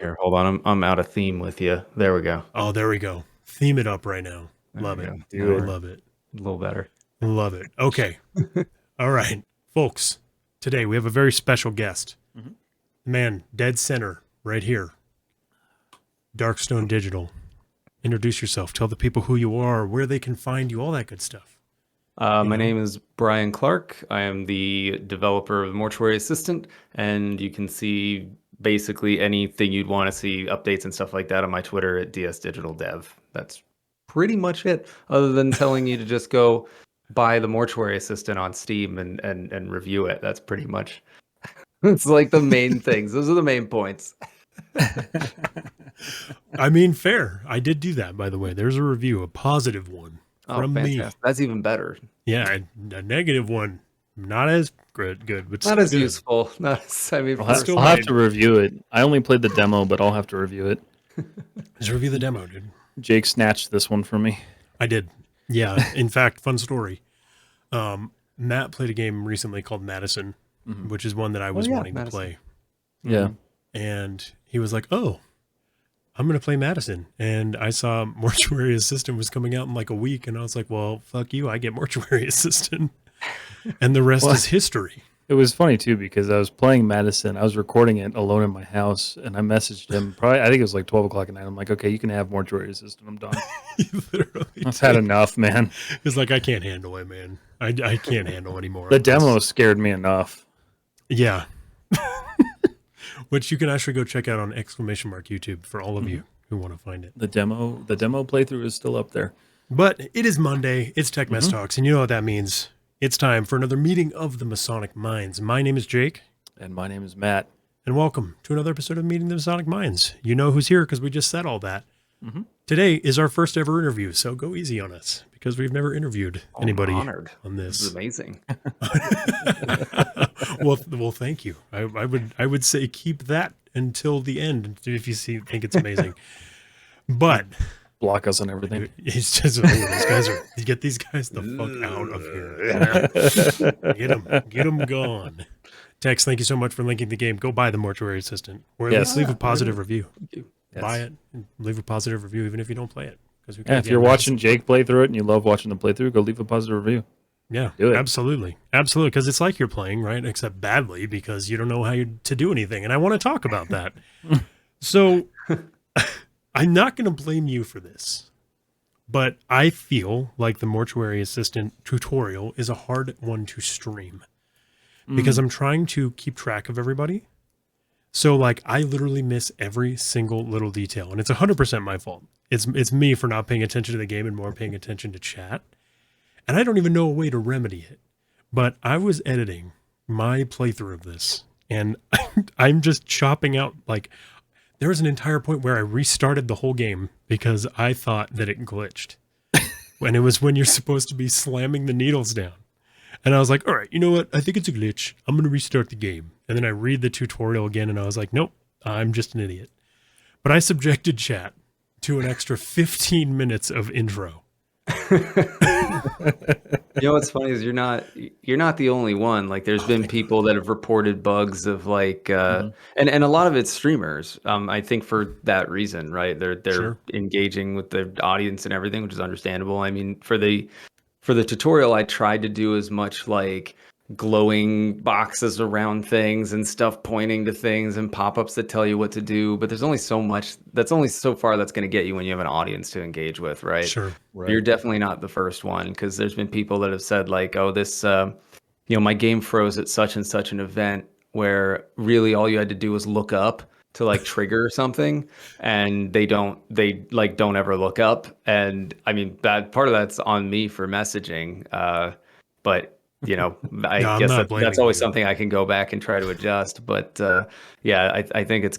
Here, hold on. I'm out of theme with you. There we go. Oh, there we go. Theme it up right now. There Love we it. go. Do it. Love it. A little better. Love it. Okay. All right, folks. Today we have a very special guest. Mhm. Man, dead center right here. Darkstone Digital. Introduce yourself. Tell the people who you are, where they can find you, all that good stuff. My name is Brian Clark. I am the developer of Mortuary Assistant, and you can see basically anything you'd want to see, updates and stuff like that on my Twitter at dsdigitaldev. That's pretty much it, other than telling you to just go buy the Mortuary Assistant on Steam and review it. That's pretty much, it's like the main things. Those are the main points. I mean, fair. I did do that, by the way. There's a review, a positive one from me. Fantastic. That's even better. Yeah, a negative one, not as good, but Not still as good. useful. Not as, I mean, I'll still have to review it. I only played the demo, but I'll have to review it. Just review the demo, dude. Jake snatched this one from me. I did. Yeah. In fact, fun story. Matt played a game recently called Madison, which is one that I was wanting to play. Yeah. And he was like, "Oh, I'm going to play Madison." And I saw Mortuary Assistant was coming out in like a week. And I was like, well, fuck you. I get Mortuary Assistant. And the rest is history. It was funny too because I was playing Madison. I was recording it alone in my house, and I messaged him. I think it was like 12 o'clock at night. I'm like, okay, you can have Mortuary Assistant. I'm done. I've had enough, man. He's like, I can't handle it, man. I can't handle anymore. The demo scared me enough. Yeah. Which you can actually go check out on !YouTube for all of you who want to find it. The demo playthrough is still up there. But it is Monday. It's Tech Mess Talks, and you know what that means. It's time for another meeting of the Messonic Minds. My name is Jake. And my name is Matt. And welcome to another episode of Meeting the Messonic Minds. You know who's here because we just said all that. Today is our first ever interview, so go easy on us because we've never interviewed anybody on this. This is amazing. Well, thank you. I would say keep that until the end if you think it's amazing. But Block us on everything. it's just get these guys the fuck out of here. Get them gone. Tex, thank you so much for linking the game. Go buy the Mortuary Assistant, or at least leave a positive review. Yes. Buy it and leave a positive review, even if you don't play it. Yeah, if you're watching Jake play through it and you love watching the playthrough, go leave a positive review. Yeah, Do it. absolutely. Because it's like you're playing, right? Except badly because you don't know how to do anything. And I want to talk about that. So I'm not going to blame you for this, but I feel like the Mortuary Assistant tutorial is a hard one to stream because I'm trying to keep track of everybody. So like I literally miss every single little detail, and it's 100% my fault. It's me for not paying attention to the game and more paying attention to chat. And I don't even know a way to remedy it. But I was editing my playthrough of this, and I'm just chopping out, like, there was an entire point where I restarted the whole game because I thought that it glitched. When it was when you're supposed to be slamming the needles down. And I was like, all right, you know what? I think it's a glitch. I'm going to restart the game. And then I read the tutorial again, and I was like, nope, I'm just an idiot. But I subjected chat to an extra 15 minutes of intro. You know what's funny is you're not the only one. Like there's been people that have reported bugs of like and a lot of it's streamers. I think for that reason, right? They're Sure. engaging with the audience and everything, which is understandable. I mean, for the tutorial, I tried to do as much like glowing boxes around things and stuff pointing to things and pop-ups that tell you what to do, but there's only so much, that's only so far that's going to get you when you have an audience to engage with, right? Sure. Right. You're definitely not the first one, because there's been people that have said like, oh, this my game froze at such and such an event, where really all you had to do was look up to like trigger something, and they don't ever look up. And I mean, that part of that's on me for messaging, but I No, guess I'm not that's always blaming you. something I can go back and try to adjust. But yeah, I think it's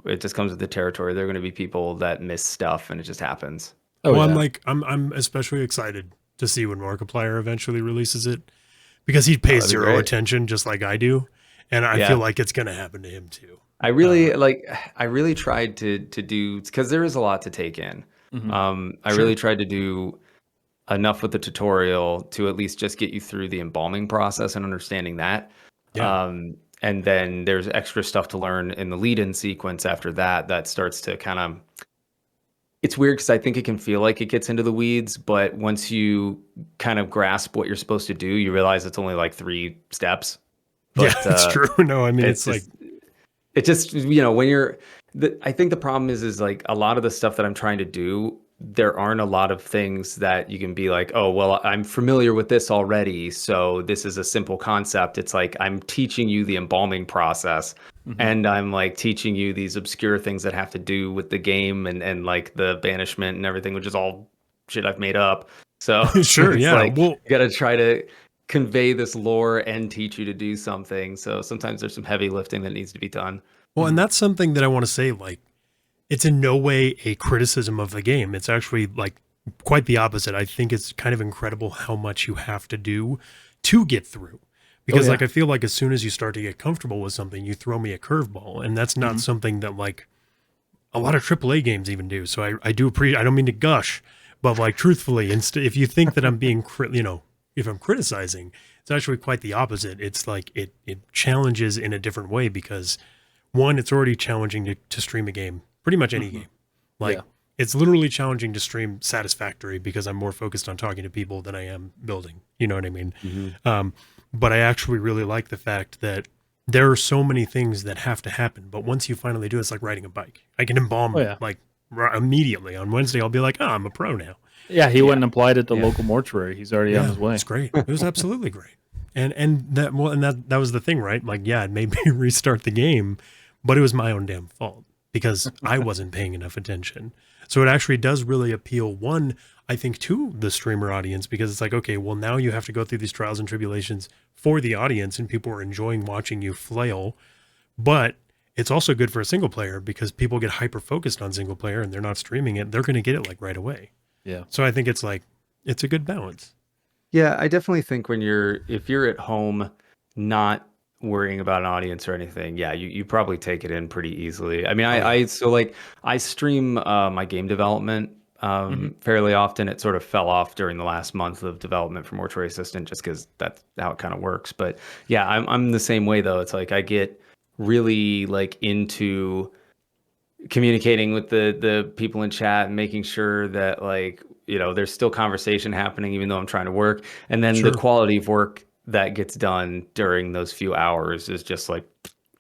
it just comes with the territory. There are going to be people that miss stuff, and it just happens. Oh, Well, yeah. I'm especially excited to see when Markiplier eventually releases it because he pays that'd be zero great. attention just like I do. And I Yeah. feel like it's going to happen to him too. I really tried to do, because there is a lot to take in. I really tried to do enough with the tutorial to at least just get you through the embalming process and understanding that. Yeah. And then there's extra stuff to learn in the lead-in sequence after that that starts to kind of, it's weird because I think it can feel like it gets into the weeds, but once you kind of grasp what you're supposed to do, you realize it's only like 3 steps. Yeah, But it's true. No, I mean, it's like, it just, you know, when you're, I think the problem is like a lot of the stuff that I'm trying to do, there aren't a lot of things that you can be like, oh, well, I'm familiar with this already, so this is a simple concept. It's like I'm teaching you the embalming process, and I'm like teaching you these obscure things that have to do with the game and like the banishment and everything, which is all shit I've made up. So sure, it's yeah. like Well, you got to try to convey this lore and teach you to do something. So sometimes there's some heavy lifting that needs to be done. well, and that's something that I want to say, like, it's in no way a criticism of the game. It's actually like quite the opposite. I think it's kind of incredible how much you have to do to get through. Because like I feel like as soon as you start to get comfortable with something, you throw me a curveball, and that's not something that like a lot of AAA games even do. So I do appreciate. I don't mean to gush, but like truthfully, if you think that I'm being if I'm criticizing, it's actually quite the opposite. It's like it challenges in a different way because one, it's already challenging to stream a game, pretty much any game. Like it's literally challenging to stream Satisfactory because I'm more focused on talking to people than I am building. You know what I mean? But I actually really like the fact that there are so many things that have to happen. But once you finally do it, it's like riding a bike. I can embalm like immediately. On Wednesday, I'll be like, oh, I'm a pro now. Yeah, he went and applied at the local mortuary. He's already on his way. It's great. It was absolutely great. And that was the thing, right? Like, yeah, it made me restart the game, but it was my own damn fault because I wasn't paying enough attention. So it actually does really appeal, one, I think, to the streamer audience because it's like, okay, well, now you have to go through these trials and tribulations for the audience and people are enjoying watching you flail. But it's also good for a single player because people get hyper focused on single player and they're not streaming it. They're going to get it like right away. Yeah. So I think it's like, it's a good balance. Yeah, I definitely think if you're at home, not worrying about an audience or anything, yeah, you probably take it in pretty easily. I mean, I stream my game development fairly often. It sort of fell off during the last month of development for Mortuary Assistant just because that's how it kind of works. But yeah, I'm the same way though. It's like I get really like into communicating with the people in chat and making sure that like, you know, there's still conversation happening even though I'm trying to work. And then the quality of work that gets done during those few hours is just like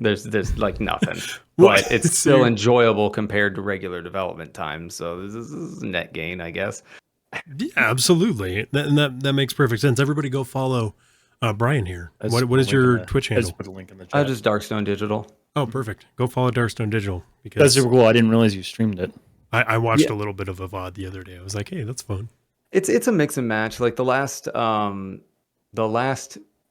there's like nothing. But it's still enjoyable compared to regular development time. So this is a net gain, I guess. Yeah, absolutely. That makes perfect sense. Everybody go follow Brian here. What is your Twitch handle? I just put a link in the chat. Just Darkstone Digital. Oh, perfect. Go follow Darkstone Digital because that's super cool. I didn't realize you streamed it. I watched a little bit of a VOD the other day. I was like, hey, that's fun. It's a mix and match. Like the last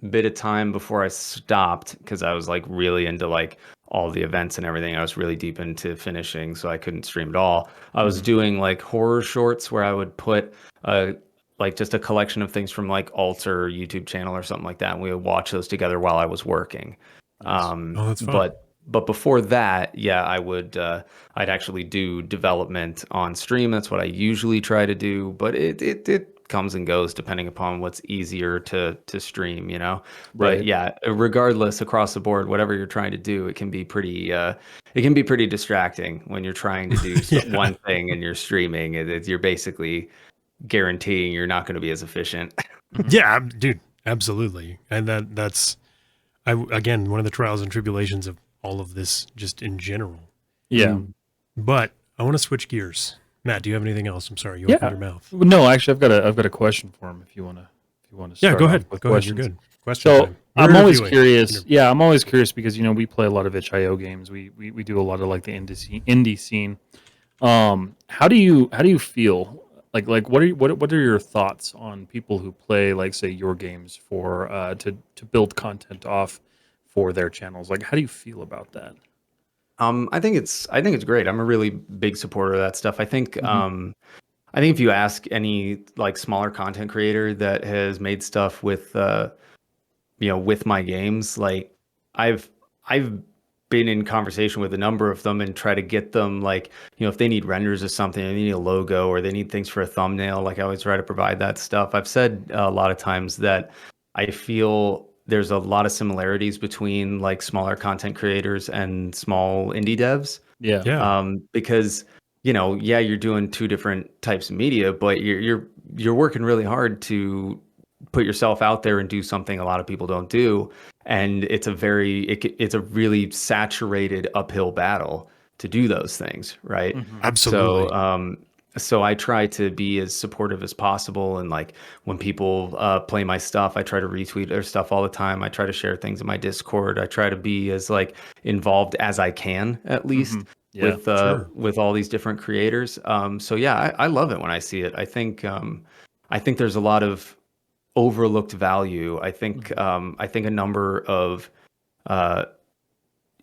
bit of time before I stopped, because I was like really into like all the events and everything. I was really deep into finishing, so I couldn't stream at all. I was doing like horror shorts where I would put like just a collection of things from like Alter YouTube channel or something like that, and we would watch those together while I was working. That's fun. But before that, yeah, I'd actually do development on stream. That's what I usually try to do, but it comes and goes depending upon what's easier to stream, you know. But yeah, regardless, across the board, whatever you're trying to do, it can be pretty distracting when you're trying to do one thing and you're streaming. You're basically guaranteeing you're not going to be as efficient. Yeah, dude, absolutely. And that's again, one of the trials and tribulations of all of this just in general. Yeah. But I want to switch gears. Matt, do you have anything else? I'm sorry, you opened your mouth. No, actually I've got a question for him if you want to start. Yeah, go ahead. With go ahead, questions. you're good. Question So time. I'm always curious. Yeah, I'm always curious because you know we play a lot of itch.io games. We do a lot of like the indie scene. How do you feel? Like what are your thoughts on people who play like say your games for to build content off for their channels? Like how do you feel about that? I think it's great. I'm a really big supporter of that stuff. I think I think if you ask any like smaller content creator that has made stuff with with my games, like I've been in conversation with a number of them and try to get them like, if they need renders or something, or they need a logo or they need things for a thumbnail, like I always try to provide that stuff. I've said a lot of times that I feel there's a lot of similarities between like smaller content creators and small indie devs. Yeah. Yeah. Because yeah, you're doing two different types of media, but you're working really hard to put yourself out there and do something a lot of people don't do, and it's a really saturated uphill battle to do those things, right? Mhm. Absolutely. So I try to be as supportive as possible, and like when people play my stuff, I try to retweet their stuff all the time. I try to share things in my Discord. I try to be as like involved as I can, at least Yeah. Sure. with all these different creators. So yeah, I love it when I see it. I think there's a lot of overlooked value. I think a number of uh,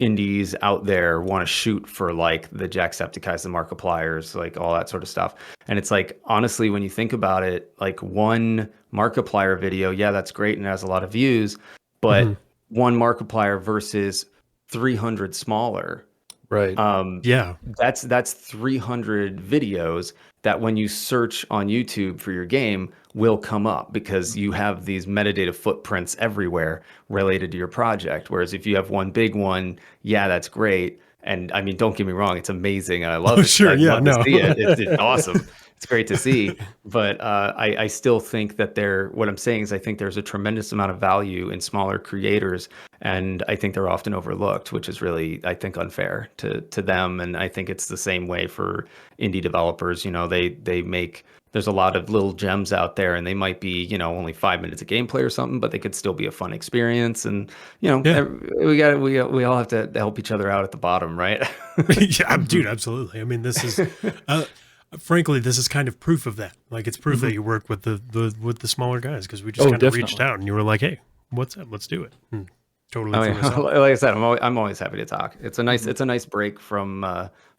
indies out there want to shoot for like the Jacksepticeye's, the Markipliers, like all that sort of stuff. And it's like, honestly, when you think about it, like one Markiplier video, yeah, that's great and it has a lot of views, Mhm. but one Markiplier versus 300 smaller, Right. Yeah. that's 300 videos that when you search on YouTube for your game will come up because you have these metadata footprints everywhere related to your project. Whereas if you have one big one, yeah, that's great. And I mean, don't get me wrong, it's amazing and I love Oh, it. sure. I Yeah. love to No. see it. It's awesome. It's great to see. But I still think that what I'm saying is I think there's a tremendous amount of value in smaller creators, and I think they're often overlooked, which is really, I think, unfair to them. And I think it's the same way for indie developers. They make, there's a lot of little gems out there, and they might be, only 5 minutes of gameplay or something, but they could still be a fun experience. And Yeah. we all have to help each other out at the bottom, right? Yeah, dude, absolutely. I mean, this is, uh, frankly, this is kind of proof of that. Like, it's proof that you work with the smaller guys because we just Oh, kind of reached definitely. out and you were like, "Hey, what's up? Let's do it." And totally Oh threw us yeah, out. like I said, I'm always happy to talk. Mhm. It's a nice break from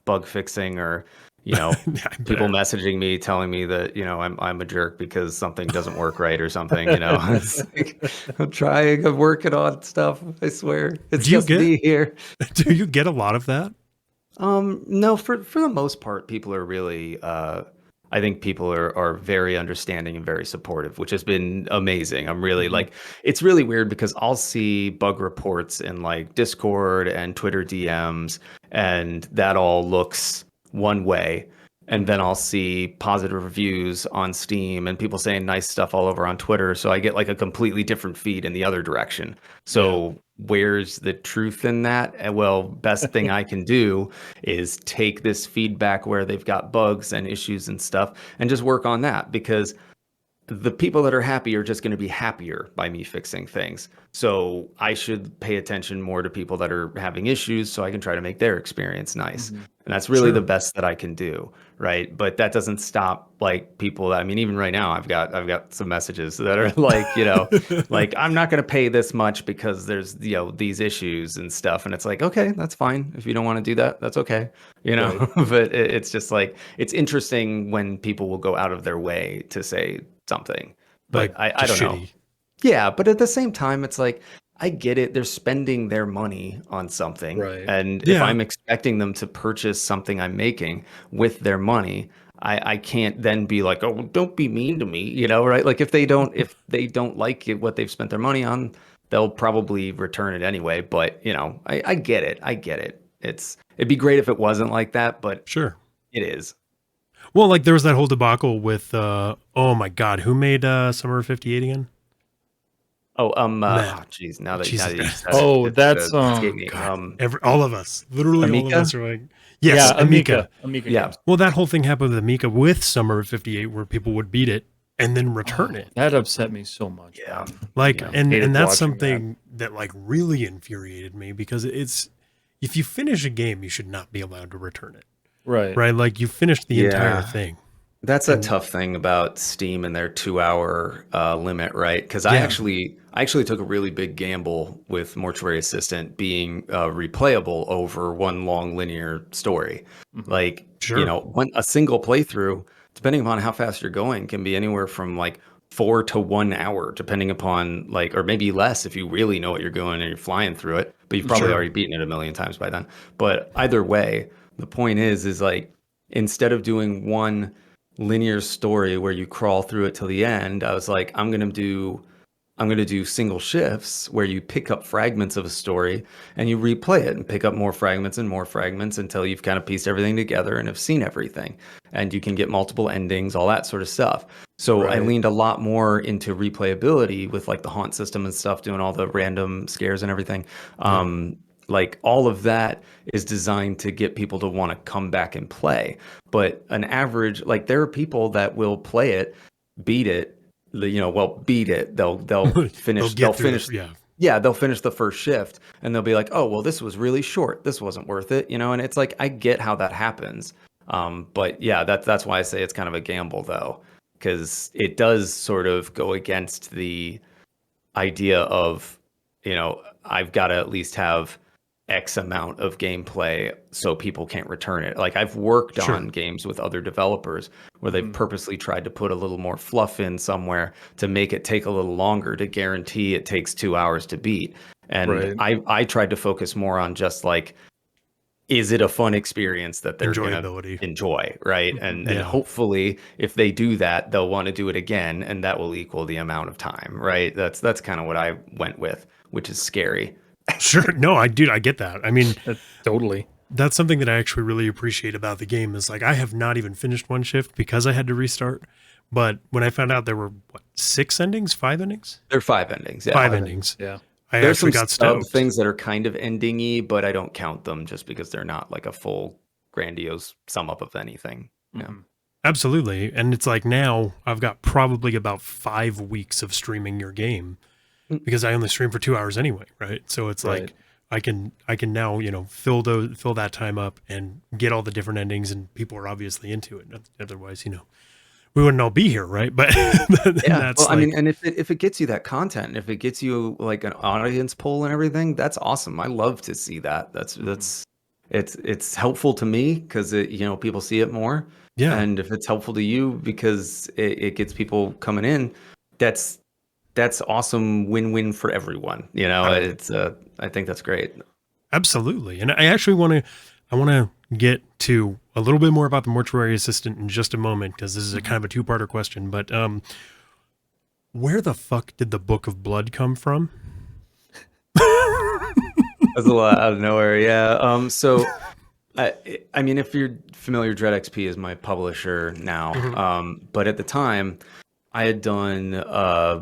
bug fixing, or Yeah, I people bet. messaging me telling me that I'm a jerk because something doesn't work right or something. It's like, I'm trying, I'm working on stuff. I swear, it's Do you just get me here. do you get a lot of that? No, for the most part, people are really. I think people are very understanding and very supportive, which has been amazing. I'm really Mhm. like, it's really weird because I'll see bug reports in like Discord and Twitter DMs, and that all looks one way. And then Mhm. I'll see positive reviews on Steam and people saying nice stuff all over on Twitter. So I get like a completely different feed in the other direction. Yeah. So where's the truth in that? Well, best thing I can do is take this feedback where they've got bugs and issues and stuff and just work on that, because the people that are happy are just going to be happier by me fixing things. So I should pay attention more to people that are having issues so I can try to make their experience nice. Mhm. And that's really the Sure. best that I can do, right? But that doesn't stop like people I mean, even right now I've got some messages that are like, like, I'm not going to pay this much because there's, these issues and stuff. And it's like, okay, that's fine. If you don't want to do that, that's okay. Right. But it's just like, it's interesting when people will go out of their way to say something. But Like, I just don't know. shitty. Yeah, but at the same time, it's like, I get it. They're spending their money on something. Right. And if Yeah. I'm expecting them to purchase something I'm making with their money, I can't then be like, oh, don't be mean to me, right? Like if they don't like it, what they've spent their money on, they'll probably return it anyway. But I get it. I get it. It'd be great if it wasn't like that, but Sure. it is. Well, like there was that whole debacle with oh my God, who made Summer of '58 again? Oh, Man, geez, now Jesus that you Christ. said it, Oh, that's it escaped me. God, all of us, literally all of Amika? us are like, yes, yeah, Amika. Amiga Yeah. games. Well, that whole thing happened with Amika with Summer of '58, where people would beat it and then return Oh, it. that upset me so much, Yeah. man. Like, Yeah. and Hated that's watching that. something that like really infuriated me because it's if you finish a game, you should not be allowed to return it, Right. right? Like you finished the entire Yeah. thing, That's a and tough thing about Steam and their 2 hour limit, right? Because yeah, I actually took a really big gamble with Mortuary Assistant being replayable over one long linear story. Mhm. Like, sure, a single playthrough, depending upon how fast you're going, can be anywhere from like 4 to 1 hour, depending upon like, or maybe less if you really know what you're doing and you're flying through it. But you've probably sure, already beaten it a million times by then. But either way, the point is like, instead of doing one linear story where you crawl through it till the end, I was like, I'm gonna do I'm going to do single shifts where you pick up fragments of a story and you replay it and pick up more fragments and more fragments until you've kind of pieced everything together and have seen everything. And you can get multiple endings, all that sort of stuff. So I Right. leaned a lot more into replayability with like the haunt system and stuff, doing all the random scares and everything. Like all of that is designed to get people to want to come back and play. But an average, like there are people that will play it, beat it, beat it. They'll They'll finish. They'll get through finish. yeah. Yeah, they'll finish the first shift and they'll be like, "Oh, well, this was really short. This wasn't worth it," And it's like I get how that happens, but yeah, that's why I say it's kind of a gamble though, because it does sort of go against the idea of, I've got to at least have X amount of gameplay so people can't return it. Like I've worked Sure. on games with other developers where they've purposely tried to put a little more fluff in somewhere to make it take a little longer to guarantee it takes 2 hours to beat. And Right. I tried to focus more on just like, is it a fun experience that they're gonna Enjoyability. enjoy, right? And Yeah. hopefully if they do that, they'll want to do it again, and that will equal the amount of time, right? That's kind of what I went with, which is scary. Sure. No, I get that. I mean, Totally. that's something that I actually really appreciate about the game is like I have not even finished one shift because I had to restart. But when I found out there were what, 6 endings, 5 endings? There are 5 endings, yeah. 5 endings. Yeah. I There's actually some got sub stoked. things that are kind of ending-y, but I don't count them just because they're not like a full grandiose sum up of anything. Yeah. Mhm. Absolutely. And it's like now I've got probably about 5 weeks of streaming your game because I only stream for 2 hours anyway, right? So it's Right. like I can now, fill that time up and get all the different endings and people are obviously into it. Otherwise, we wouldn't all be here, right? But Yeah. that's Well, I like mean, and if it gets you that content, if it gets you like an audience poll and everything, that's awesome. I love to see that. It's helpful to me because people see it more. yeah, And if it's helpful to you because it gets people coming in, that's that's awesome win-win for everyone. Right. I think that's great. absolutely. And I want to get to a little bit more about the Mortuary Assistant in just a moment because this is a kind of a two-parter question, but where the fuck did the Book of Blood come from? That's a lot out of nowhere. Yeah. So I, I mean, if you're familiar, Dread XP is my publisher now. Mhm. But at the time, I had done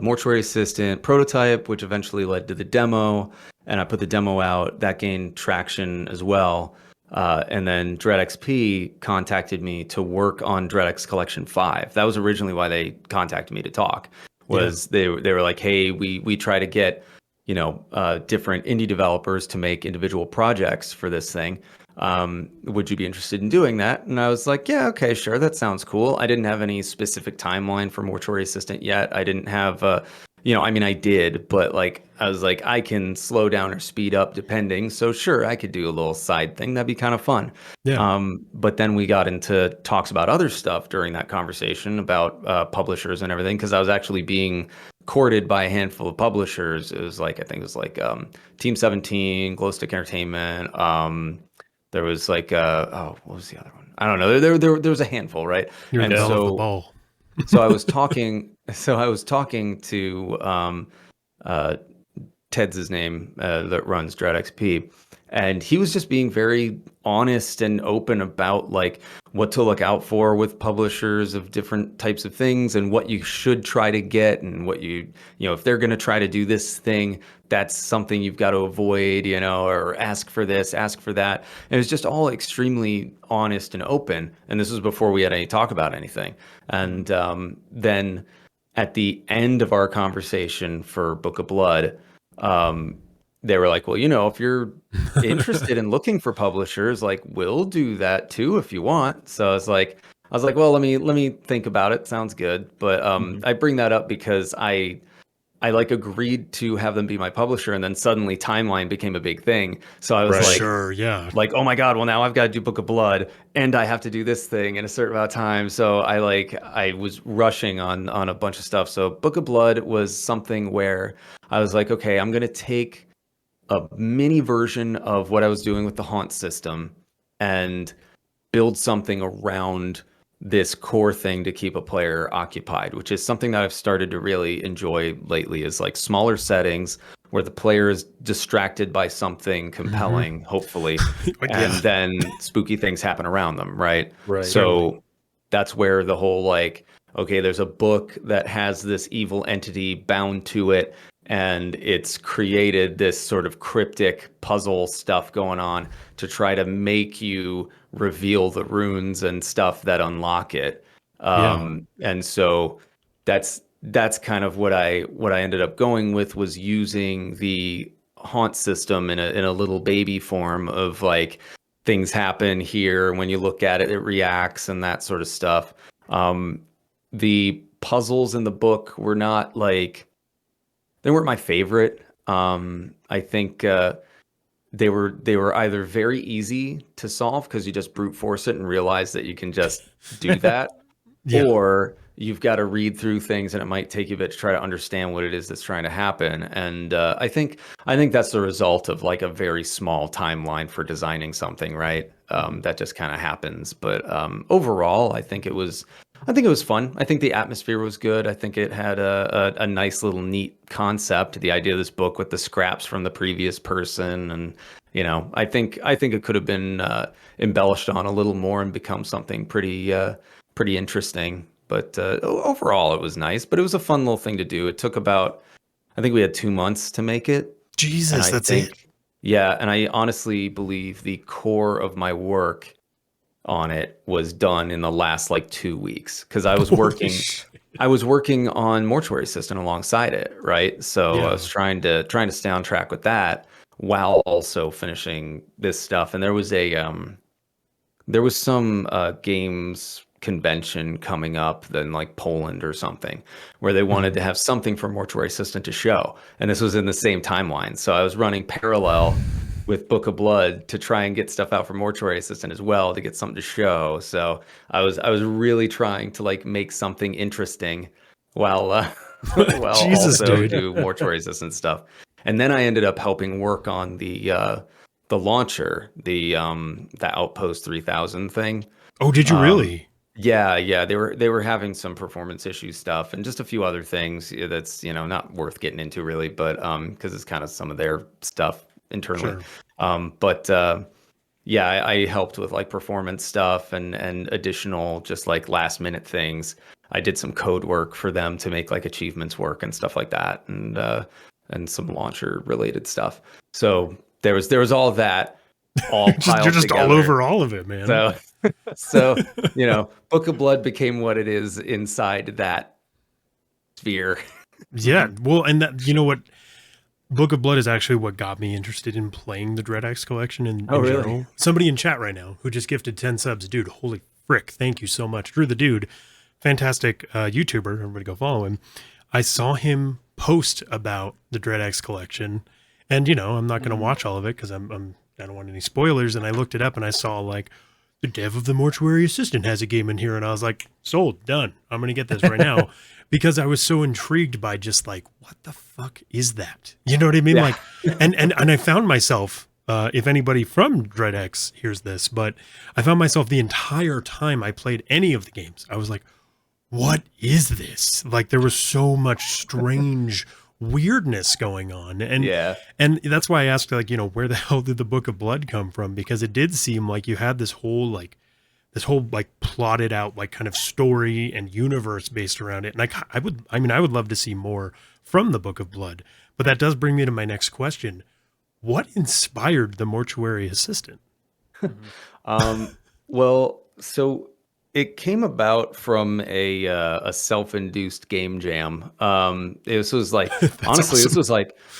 Mortuary Assistant prototype, which eventually led to the demo, and I put the demo out. That gained traction as well. And then Dread XP contacted me to work on Dread X Collection 5. That was originally why they contacted me to talk. Was they were like, hey, we try to get different indie developers to make individual projects for this thing. Would you be interested in doing that? And I was like, yeah, okay, sure, that sounds cool. I didn't have any specific timeline for Mortuary Assistant yet. I didn't have, I mean, I did, but like, I was like, I can slow down or speed up depending. So sure, I could do a little side thing. That'd be kind of fun. Yeah. But then we got into talks about other stuff during that conversation about publishers and everything, because I was actually being courted by a handful of publishers. It was like, I think it was like Team 17, Glow Stick Entertainment. There was like, what was the other one? I don't know. There was a handful, right? You're And the belle of the so, ball. so I was talking. So I was talking to uh, Ted's his name that runs Dread XP, and he was just being very honest and open about like what to look out for with publishers of different types of things and what you should try to get and what if they're going to try to do this thing, that's something you've got to avoid, or ask for this, ask for that. And it was just all extremely honest and open. And this was before we had any talk about anything. And then at the end of our conversation for Book of Blood, they were like, well, if you're interested in looking for publishers, like we'll do that too if you want. So I was like, well, let me think about it. Sounds good. But I bring that up because I like agreed to have them be my publisher, and then suddenly timeline became a big thing. So I was Right. Sure, yeah. like, oh my God, well now I've got to do Book of Blood and I have to do this thing in a certain amount of time. So I was rushing on a bunch of stuff. So Book of Blood was something where I was like, okay, I'm gonna take a mini version of what I was doing with the haunt system and build something around this core thing to keep a player occupied, which is something that I've started to really enjoy lately, is like smaller settings where the player is distracted by something compelling, hopefully, and Yeah. then spooky things happen around them, right? Right. So that's where the whole like, okay, there's a book that has this evil entity bound to it, and it's created this sort of cryptic puzzle stuff going on to try to make you reveal the runes and stuff that unlock it. Yeah. And so that's kind of what I ended up going with, was using the haunt system in a little baby form of like, things happen here, when you look at it, it reacts and that sort of stuff. The puzzles in the book were not like, they weren't my favorite. I think they were either very easy to solve because you just brute force it and realize that you can just do that, Yeah. or you've got to read through things and it might take you a bit to try to understand what it is that's trying to happen. And I think that's the result of like a very small timeline for designing something, right? That just kind of happens. But overall, I think it was fun. I think the atmosphere was good. I think it had a nice little neat concept. The idea of this book with the scraps from the previous person, and I think it could have been embellished on a little more and become something pretty interesting. But overall, it was nice. But it was a fun little thing to do. It took about, I think we had 2 months to make it. And Jesus, I that's think, it. yeah, and I honestly believe the core of my work on it was done in the last like 2 weeks, because I was Holy working shit. I was working on Mortuary Assistant alongside it, right? So I Yeah. was trying to stay on track with that while also finishing this stuff. And there was some games convention coming up in like Poland or something, where they wanted Mhm. to have something for Mortuary Assistant to show. And this was in the same timeline. So I was running parallel with Book of Blood to try and get stuff out for Mortuary Assistant as well, to get something to show. So I was really trying to like make something interesting while while Jesus, also dude. do Mortuary Assistant stuff. And then I ended up helping work on the launcher, the Outpost 3000 thing. Oh, did you Um, really? yeah, they were having some performance issue stuff and just a few other things, that's not worth getting into really, but because it's kind of some of their stuff internally. Sure. But yeah, I helped with like performance stuff and additional just like last minute things. I did some code work for them to make like achievements work and stuff like that, and some launcher related stuff. So there was all that all You're piled just all together. over all of it, man. So so Book of Blood became what it is inside that sphere. Yeah. Well, and that, you know what? Book of Blood is actually what got me interested in playing the Dread Axe collection Oh, in really? general. Somebody in chat right now who just gifted 10 subs. Dude, holy frick. Thank you so much. Drew the Dude, fantastic YouTuber. Everybody go follow him. I saw him post about the Dread Axe collection. And, I'm not going to watch all of it because I don't want any spoilers. And I looked it up and I saw like the dev of the Mortuary Assistant has a game in here. And I was like, sold, done. I'm going to get this right now. Because I was so intrigued by just like, what the fuck is that? You know what I mean? Yeah. Like, and I found myself, if anybody from DreadX hears this, but I found myself the entire time I played any of the games, I was like, what is this? Like, there was so much strange weirdness going on. Yeah. And that's why I asked, like, where the hell did the Book of Blood come from? Because it did seem like you had this whole like plotted out like kind of story and universe based around it. And I would love to see more from the Book of Blood. But that does bring me to my next question. What inspired the Mortuary Assistant? Well, so it came about from a self-induced game jam. This was like, That's honestly, awesome.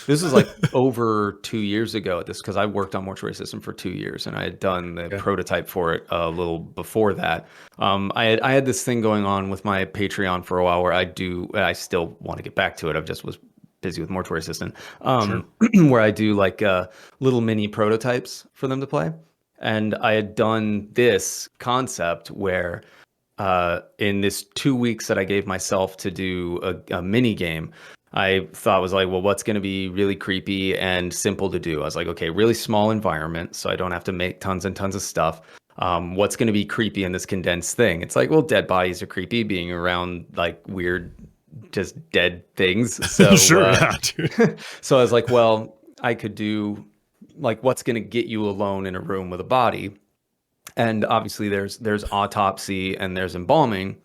this was like over 2 years ago at this, because I worked on Mortuary System for 2 years and I had done the Okay. prototype for it a little before that. I had this thing going on with my Patreon for a while where I still want to get back to it. I just was busy with Mortuary Assistant, where I do like little mini prototypes for them to play. And I had done this concept where in this 2 weeks that I gave myself to do a mini game, I thought was like, well, what's going to be really creepy and simple to do? I was like, okay, really small environment, so I don't have to make tons and tons of stuff. What's going to be creepy in this condensed thing? It's like, well, dead bodies are creepy, being around like weird, just dead things. So, Sure, yeah, dude. so I was like, well, I could do like what's going to get you alone in a room with a body, and obviously there's autopsy and there's embalming.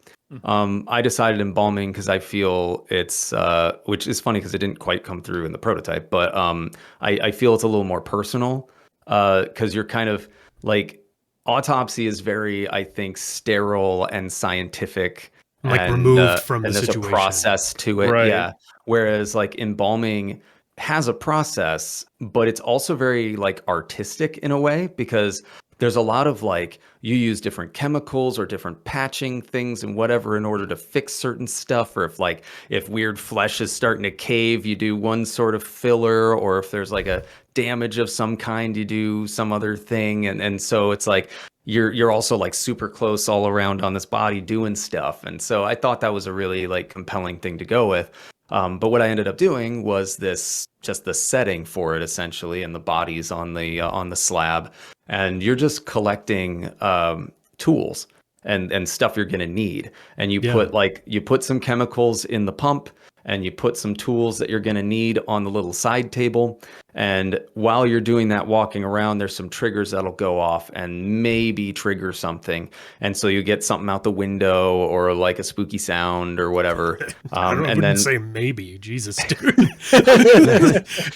I decided embalming because I feel it's which is funny because it didn't quite come through in the prototype, but I feel it's a little more personal because you're kind of like autopsy is very, I think, sterile and scientific, Like removed from and the there's a situation. process to it, Right. yeah. Whereas like embalming has a process, but it's also very like artistic in a way because there's a lot of like you use different chemicals or different patching things and whatever in order to fix certain stuff, or if weird flesh is starting to cave, you do one sort of filler, or if there's like a damage of some kind, you do some other thing, and so it's like you're also like super close all around on this body doing stuff, and so I thought that was a really like compelling thing to go with. But what I ended up doing was just the setting for it essentially, and the bodies on the slab, and you're just collecting tools and stuff you're going to need, and Yeah. you put some chemicals in the pump, and you put some tools that you're going to need on the little side table, and while you're doing that, walking around, there's some triggers that'll go off and maybe trigger something, and so you get something out the window or like a spooky sound or whatever. I don't know, I And wouldn't then say maybe. Jesus, dude.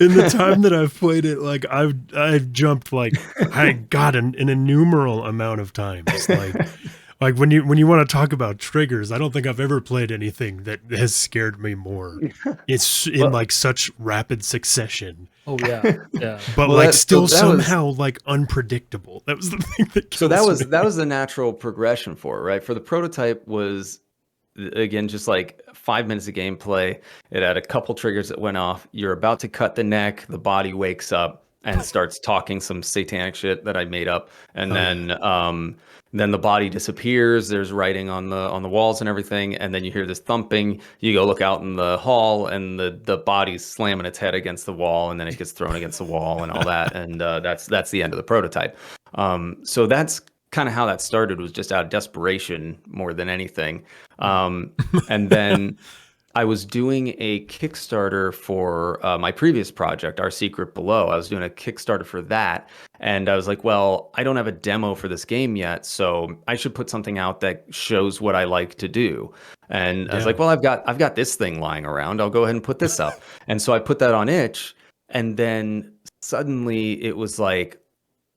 In the time that I've played it, like I've jumped like I got an innumerable amount of times. Like when you want to talk about triggers, I don't think I've ever played anything that has scared me more. It's in well, like such rapid succession, Oh yeah, yeah. but well, like that so still that was somehow like unpredictable. That was the thing that so kills me. that was the natural progression for it, right? For the prototype was again just like 5 minutes of gameplay. It had a couple triggers that went off. You're about to cut the neck, the body wakes up and starts talking some satanic shit that I made up, and Oh yeah. then the body disappears. There's writing on the walls and everything, and then you hear this thumping. You go look out in the hall, and the body's slamming its head against the wall, and then it gets thrown against the wall and all that, and that's the end of the prototype. So that's kind of how that started, was just out of desperation more than anything. And then I was doing a Kickstarter for my previous project, Our Secret Below. I was doing a Kickstarter for that. And I was like, well, I don't have a demo for this game yet, so I should put something out that shows what I like to do. And I was Yeah. like, well, I've got this thing lying around. I'll go ahead and put this up. And so I put that on itch, and then suddenly it was like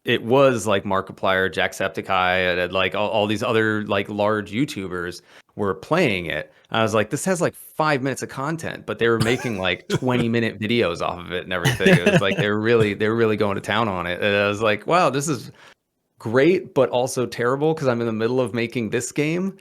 Markiplier, Jacksepticeye, and like all these other like large YouTubers were playing it. And I was like, this has like 5 minutes of content, but they were making like 20-minute videos off of it and everything. It was like they were really going to town on it. And I was like, wow, this is great, but also terrible because I'm in the middle of making this game.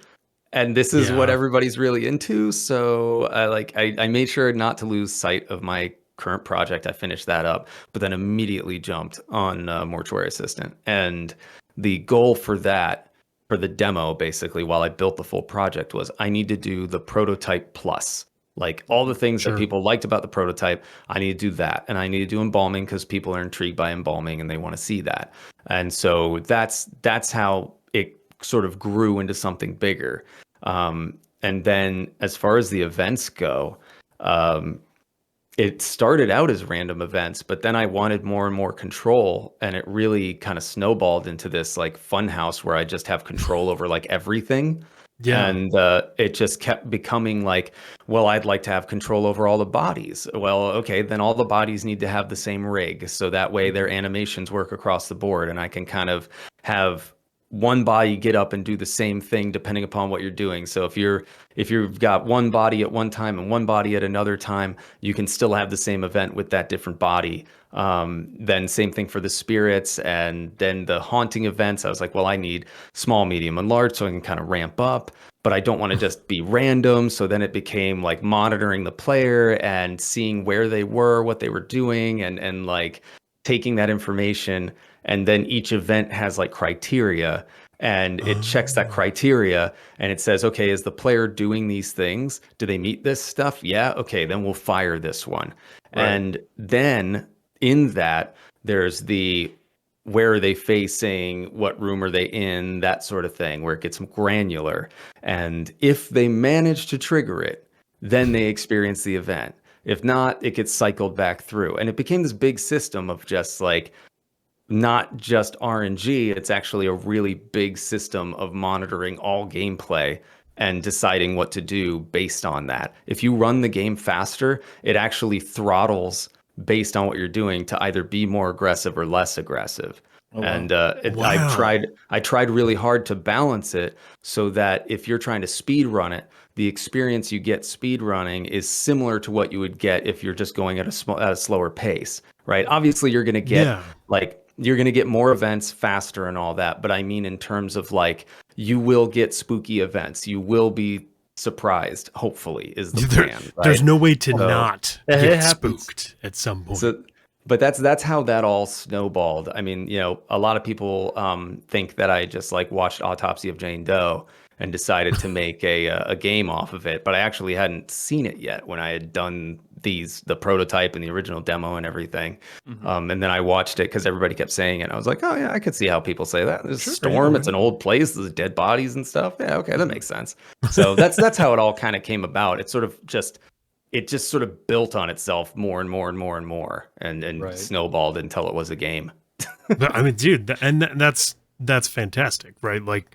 And this is what Yeah. everybody's really into. So I made sure not to lose sight of my current project. I finished that up, but then immediately jumped on Mortuary Assistant. And the goal for that, for the demo, basically, while I built the full project, was I need to do the prototype plus. Like all the things that Sure. people liked about the prototype, I need to do that. And I need to do embalming because people are intrigued by embalming and they want to see that. And so that's how it sort of grew into something bigger. And then as far as the events go, um, it started out as random events, but then I wanted more and more control, and it really kind of snowballed into this like fun house where I just have control over like everything. Yeah. And it just kept becoming like, well, I'd like to have control over all the bodies. Well, okay, then all the bodies need to have the same rig, so that way their animations work across the board, and I can kind of have one body get up and do the same thing depending upon what you're doing. So if you've got one body at one time and one body at another time, you can still have the same event with that different body. Then same thing for the spirits, and then the haunting events. I was like, well, I need small, medium, and large so I can kind of ramp up, but I don't want to just be random. So then it became like monitoring the player and seeing where they were, what they were doing, and like taking that information. And then each event has like criteria, and it checks that Oh, criteria, and it says, okay, is the player doing these things? Do they meet this stuff? Yeah. Okay. Then we'll fire this one. Right. And then in that, there's the where are they facing, what room are they in, that sort of thing, where it gets granular. And if they manage to trigger it, then they experience the event. If not, it gets cycled back through. And it became this big system of just like, not just RNG, it's actually a really big system of monitoring all gameplay and deciding what to do based on that. If you run the game faster, it actually throttles based on what you're doing to either be more aggressive or less aggressive. Oh, wow. And Wow. I tried really hard to balance it so that if you're trying to speed run it, the experience you get speed running is similar to what you would get if you're just going at a slower pace, right? Obviously, you're going to get Yeah. like you're going to get more events faster and all that, but I mean in terms of like you will get spooky events, you will be surprised. Hopefully, is the plan, There's right? no way to So, not It get happens. spooked at some point. so, but that's how that all snowballed. I mean, you know, a lot of people think that I just like watched Autopsy of Jane Doe and decided to make a game off of it, but I actually hadn't seen it yet when I had done the prototype and the original demo and everything. And then I watched it because everybody kept saying it. I was like, oh yeah, I could see how people say that. There's a Sure, storm. yeah, It's an right. old place. There's dead bodies and stuff. Yeah, okay, that makes sense. So that's how it all kind of came about. It just sort of built on itself more and more and more and more, and Right. snowballed until it was a game. But I mean, dude, that's fantastic, right? Like,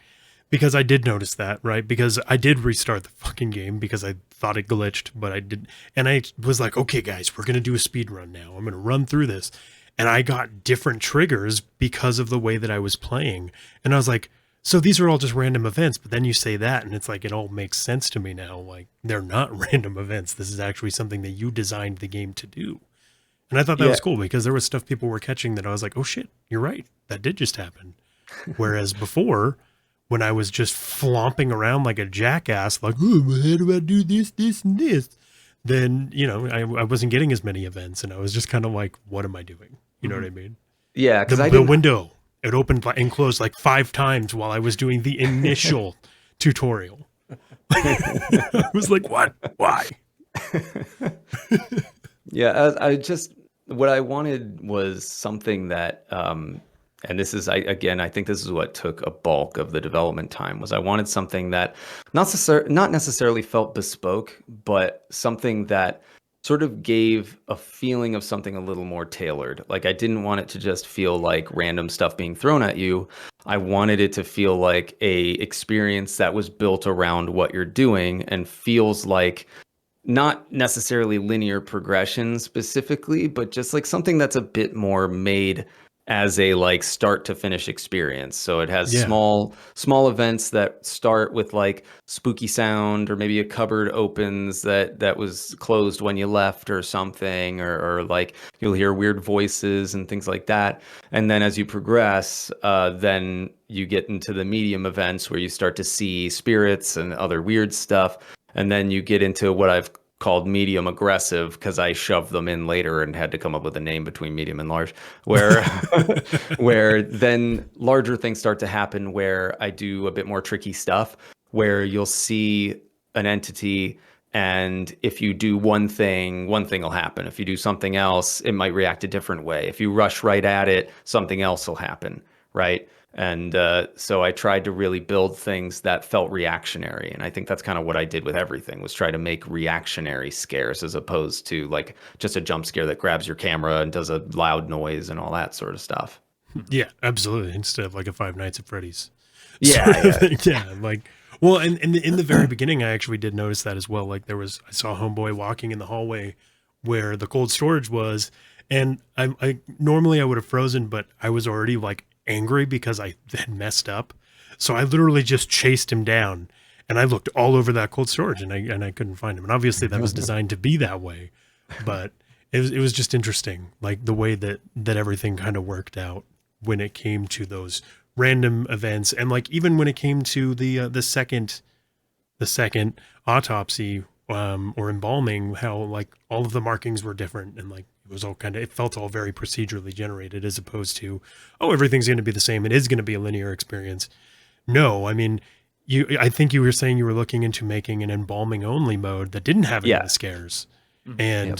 because I did notice that, right? Because I did restart the fucking game because I thought it glitched, but I did, and I was like, okay, guys, we're gonna do a speed run now. I'm gonna run through this, and I got different triggers because of the way that I was playing, and I was like, so these are all just random events. But then you say that, and it's like it all makes sense to me now. Like they're not random events. This is actually something that you designed the game to do. And I thought that Yeah, was cool because there was stuff people were catching that I was like, oh shit, you're right. That did just happen. Whereas before, when I was just flomping around like a jackass, like, oh, how do I do this, this, and this? Then, you know, I wasn't getting as many events and I was just kind of like, what am I doing? You know what I mean? yeah, because I The didn't. window, it opened and closed like 5 times while I was doing the initial tutorial. I was like, what? Why? Yeah, I just what I wanted was something that, and this is I think this is what took a bulk of the development time was I wanted something that not necessarily felt bespoke, but something that sort of gave a feeling of something a little more tailored. Like I didn't want it to just feel like random stuff being thrown at you. I wanted it to feel like a experience that was built around what you're doing and feels like not necessarily linear progression specifically, but just like something that's a bit more made as a like start to finish experience. So it has Yeah. small events that start with like spooky sound, or maybe a cupboard opens that was closed when you left or something, or like you'll hear weird voices and things like that. And then as you progress, then you get into the medium events where you start to see spirits and other weird stuff. And then you get into what I've called medium aggressive because I shoved them in later and had to come up with a name between medium and large, where where then larger things start to happen where I do a bit more tricky stuff where you'll see an entity, and if you do one thing will happen. If you do something else, it might react a different way. If you rush right at it, something else will happen, right? And so I tried to really build things that felt reactionary. And I think that's kind of what I did with everything, was try to make reactionary scares as opposed to like just a jump scare that grabs your camera and does a loud noise and all that sort of stuff. Yeah, absolutely. Instead of like a Five Nights at Freddy's Yeah, sort of yeah. thing. Yeah, like, well, and in the very beginning, I actually did notice that as well. Like I saw Homeboy walking in the hallway where the cold storage was, and I normally I would have frozen, but I was already like angry because I had messed up. So I literally just chased him down, and I looked all over that cold storage, and I couldn't find him. And obviously that was designed to be that way, but it was just interesting, like the way that everything kind of worked out when it came to those random events, and like even when it came to the second autopsy or embalming, how like all of the markings were different, and like it was all it felt all very procedurally generated as opposed to, oh, everything's going to be the same, it is going to be a linear experience. No, I mean, I think you were saying you were looking into making an embalming only mode that didn't have any of Yeah. the scares. Mhm. And Yep.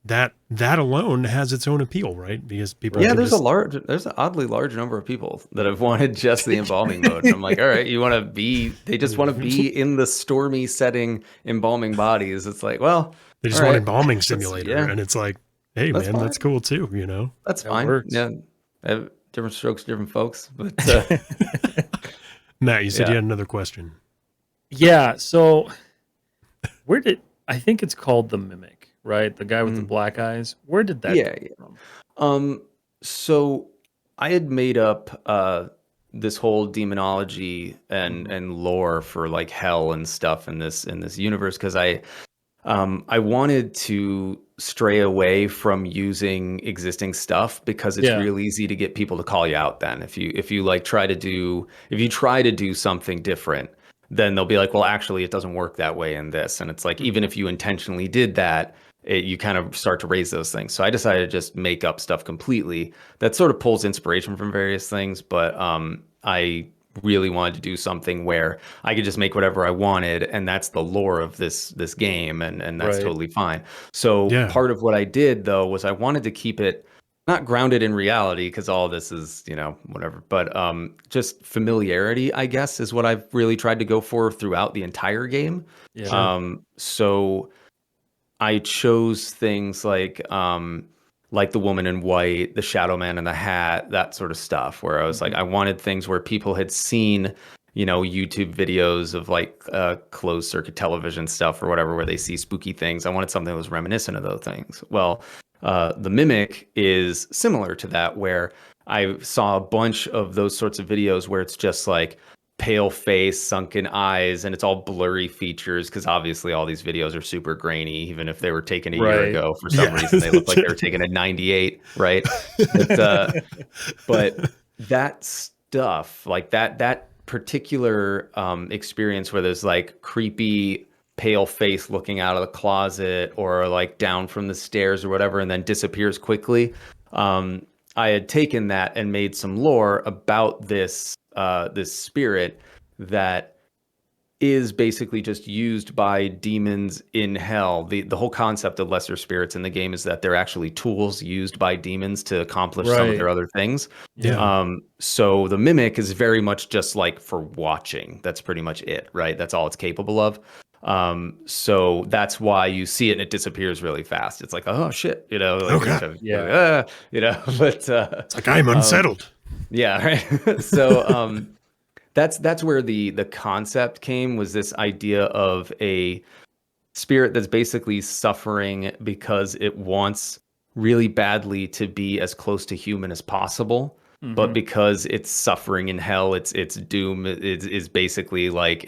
that alone has its own appeal, right? Because people Yeah, can there's just there's an oddly large number of people that have wanted just the embalming mode. And I'm like, all right, they just want to be in the stormy setting, embalming bodies. It's like, well, they all just want right, embalming simulator, yeah, and it's like, hey that's man, that's fine. cool too, you know. That's That fine. works. Yeah, different strokes, different folks. But Matt, you said you yeah, had another question. Yeah. So where did I think it's called the Mimic, right? The guy with the Mhm. black eyes. Where did that Yeah, come yeah. from? So I had made up this whole demonology Mhm. and lore for like hell and stuff in this universe because I wanted to stray away from using existing stuff because it's Yeah. real easy to get people to call you out then. If you like if you try to do something different, then they'll be like, well, actually it doesn't work that way in this. And it's like, Mhm. even if you intentionally did that, you kind of start to raise those things. So I decided to just make up stuff completely that sort of pulls inspiration from various things, but I really wanted to do something where I could just make whatever I wanted, and that's the lore of this game, and that's Right. totally fine. So Yeah. part of what I did though was I wanted to keep it not grounded in reality because all this is, whatever, but just familiarity, I guess, is what I've really tried to go for throughout the entire game. Yeah. Sure. So I chose things like the woman in white, the shadow man in the hat, that sort of stuff, where I was like, Mhm. I wanted things where people had seen, YouTube videos of like closed circuit television stuff or whatever, where they see spooky things. I wanted something that was reminiscent of those things. Well, the Mimic is similar to that, where I saw a bunch of those sorts of videos where it's just like pale face, sunken eyes, and it's all blurry features because obviously all these videos are super grainy, even if they were taken a year Right. ago. For some Yeah. reason, they look like they were taken in '98, right? But but that stuff, like that particular experience where there's like creepy pale face looking out of the closet or like down from the stairs or whatever and then disappears quickly. I had taken that and made some lore about this spirit that is basically just used by demons in hell. The whole concept of lesser spirits in the game is that they're actually tools used by demons to accomplish some of Right. their other things. Yeah. Yeah. So the Mimic is very much just like for watching. That's pretty much it, right? That's all it's capable of. So that's why you see it and it disappears really fast. It's like, oh shit, like Oh it's god. just, Yeah. but It's like I'm um, unsettled. yeah, right. So that's where the concept came, was this idea of a spirit that's basically suffering because it wants really badly to be as close to human as possible, but Mhm. because it's suffering in hell, its doom is basically like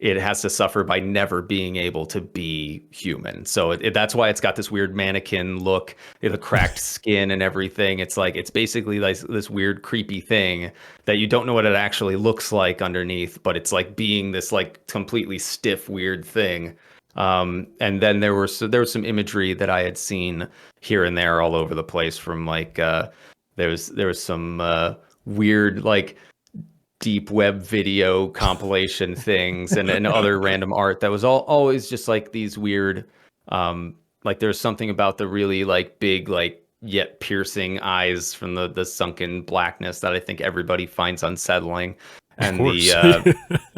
it has to suffer by never being able to be human. So that's why it's got this weird mannequin look, the cracked skin and everything. It's like it's basically like this weird creepy thing that you don't know what it actually looks like underneath, but it's like being this like completely stiff weird thing. And then there was some imagery that I had seen here and there all over the place from like there was some weird like deep web video compilation things and other random art that was always just like these weird like there's something about the really like big like yet piercing eyes from the sunken blackness that I think everybody finds unsettling. Of And course.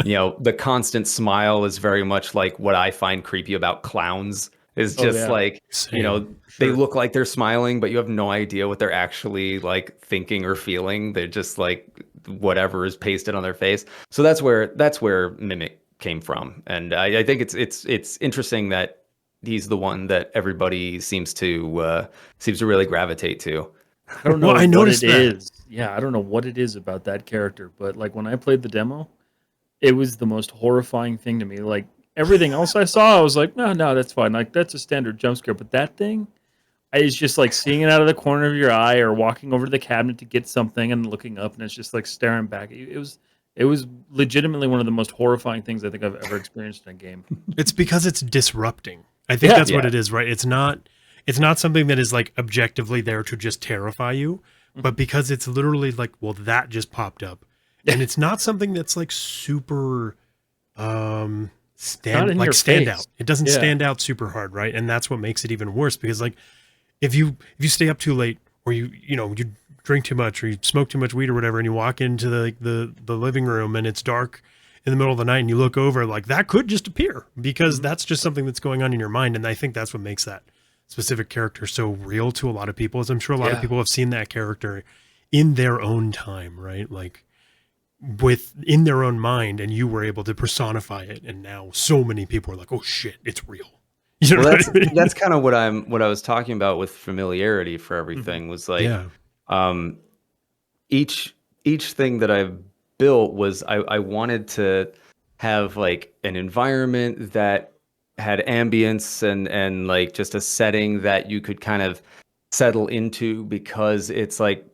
the constant smile is very much like what I find creepy about clowns, is Oh just yeah. like, Same. they Sure. look like they're smiling, but you have no idea what they're actually like thinking or feeling. They're just like whatever is pasted on their face. So that's where Mimic came from. And I think it's interesting that he's the one that everybody seems to really gravitate to. I don't Well, know I what it noticed that. is. Yeah, I don't know what it is about that character, but like when I played the demo, it was the most horrifying thing to me. Like everything else I saw, I was like, no, no, that's fine. Like that's a standard jump scare. But that thing, it's just like seeing it out of the corner of your eye or walking over to the cabinet to get something and looking up and it's just like staring back at you. It was legitimately one of the most horrifying things I think I've ever experienced in a game. It's because it's disrupting. I think Yeah. that's what Yeah. it is, right? It's not something that is like objectively there to just terrify you, but because it's literally like, well, that just popped up. And it's not something that's like super stand in your stand face. out. It doesn't Yeah. stand out super hard, right? And that's what makes it even worse because like if you stay up too late or you drink too much or you smoke too much weed or whatever and you walk into the living room and it's dark in the middle of the night and you look over, like that could just appear because that's just something that's going on in your mind. And I think that's what makes that specific character so real to a lot of people, is I'm sure a lot of people have seen that character in their own time, right? Like in their own mind, and you were able to personify it. And now so many people are like, oh shit, it's real. You know Well, what I mean? that's kind of what I was talking about with familiarity for everything was like, Yeah. um, each thing that I've built was I wanted to have like an environment that had ambience and like just a setting that you could kind of settle into because it's like,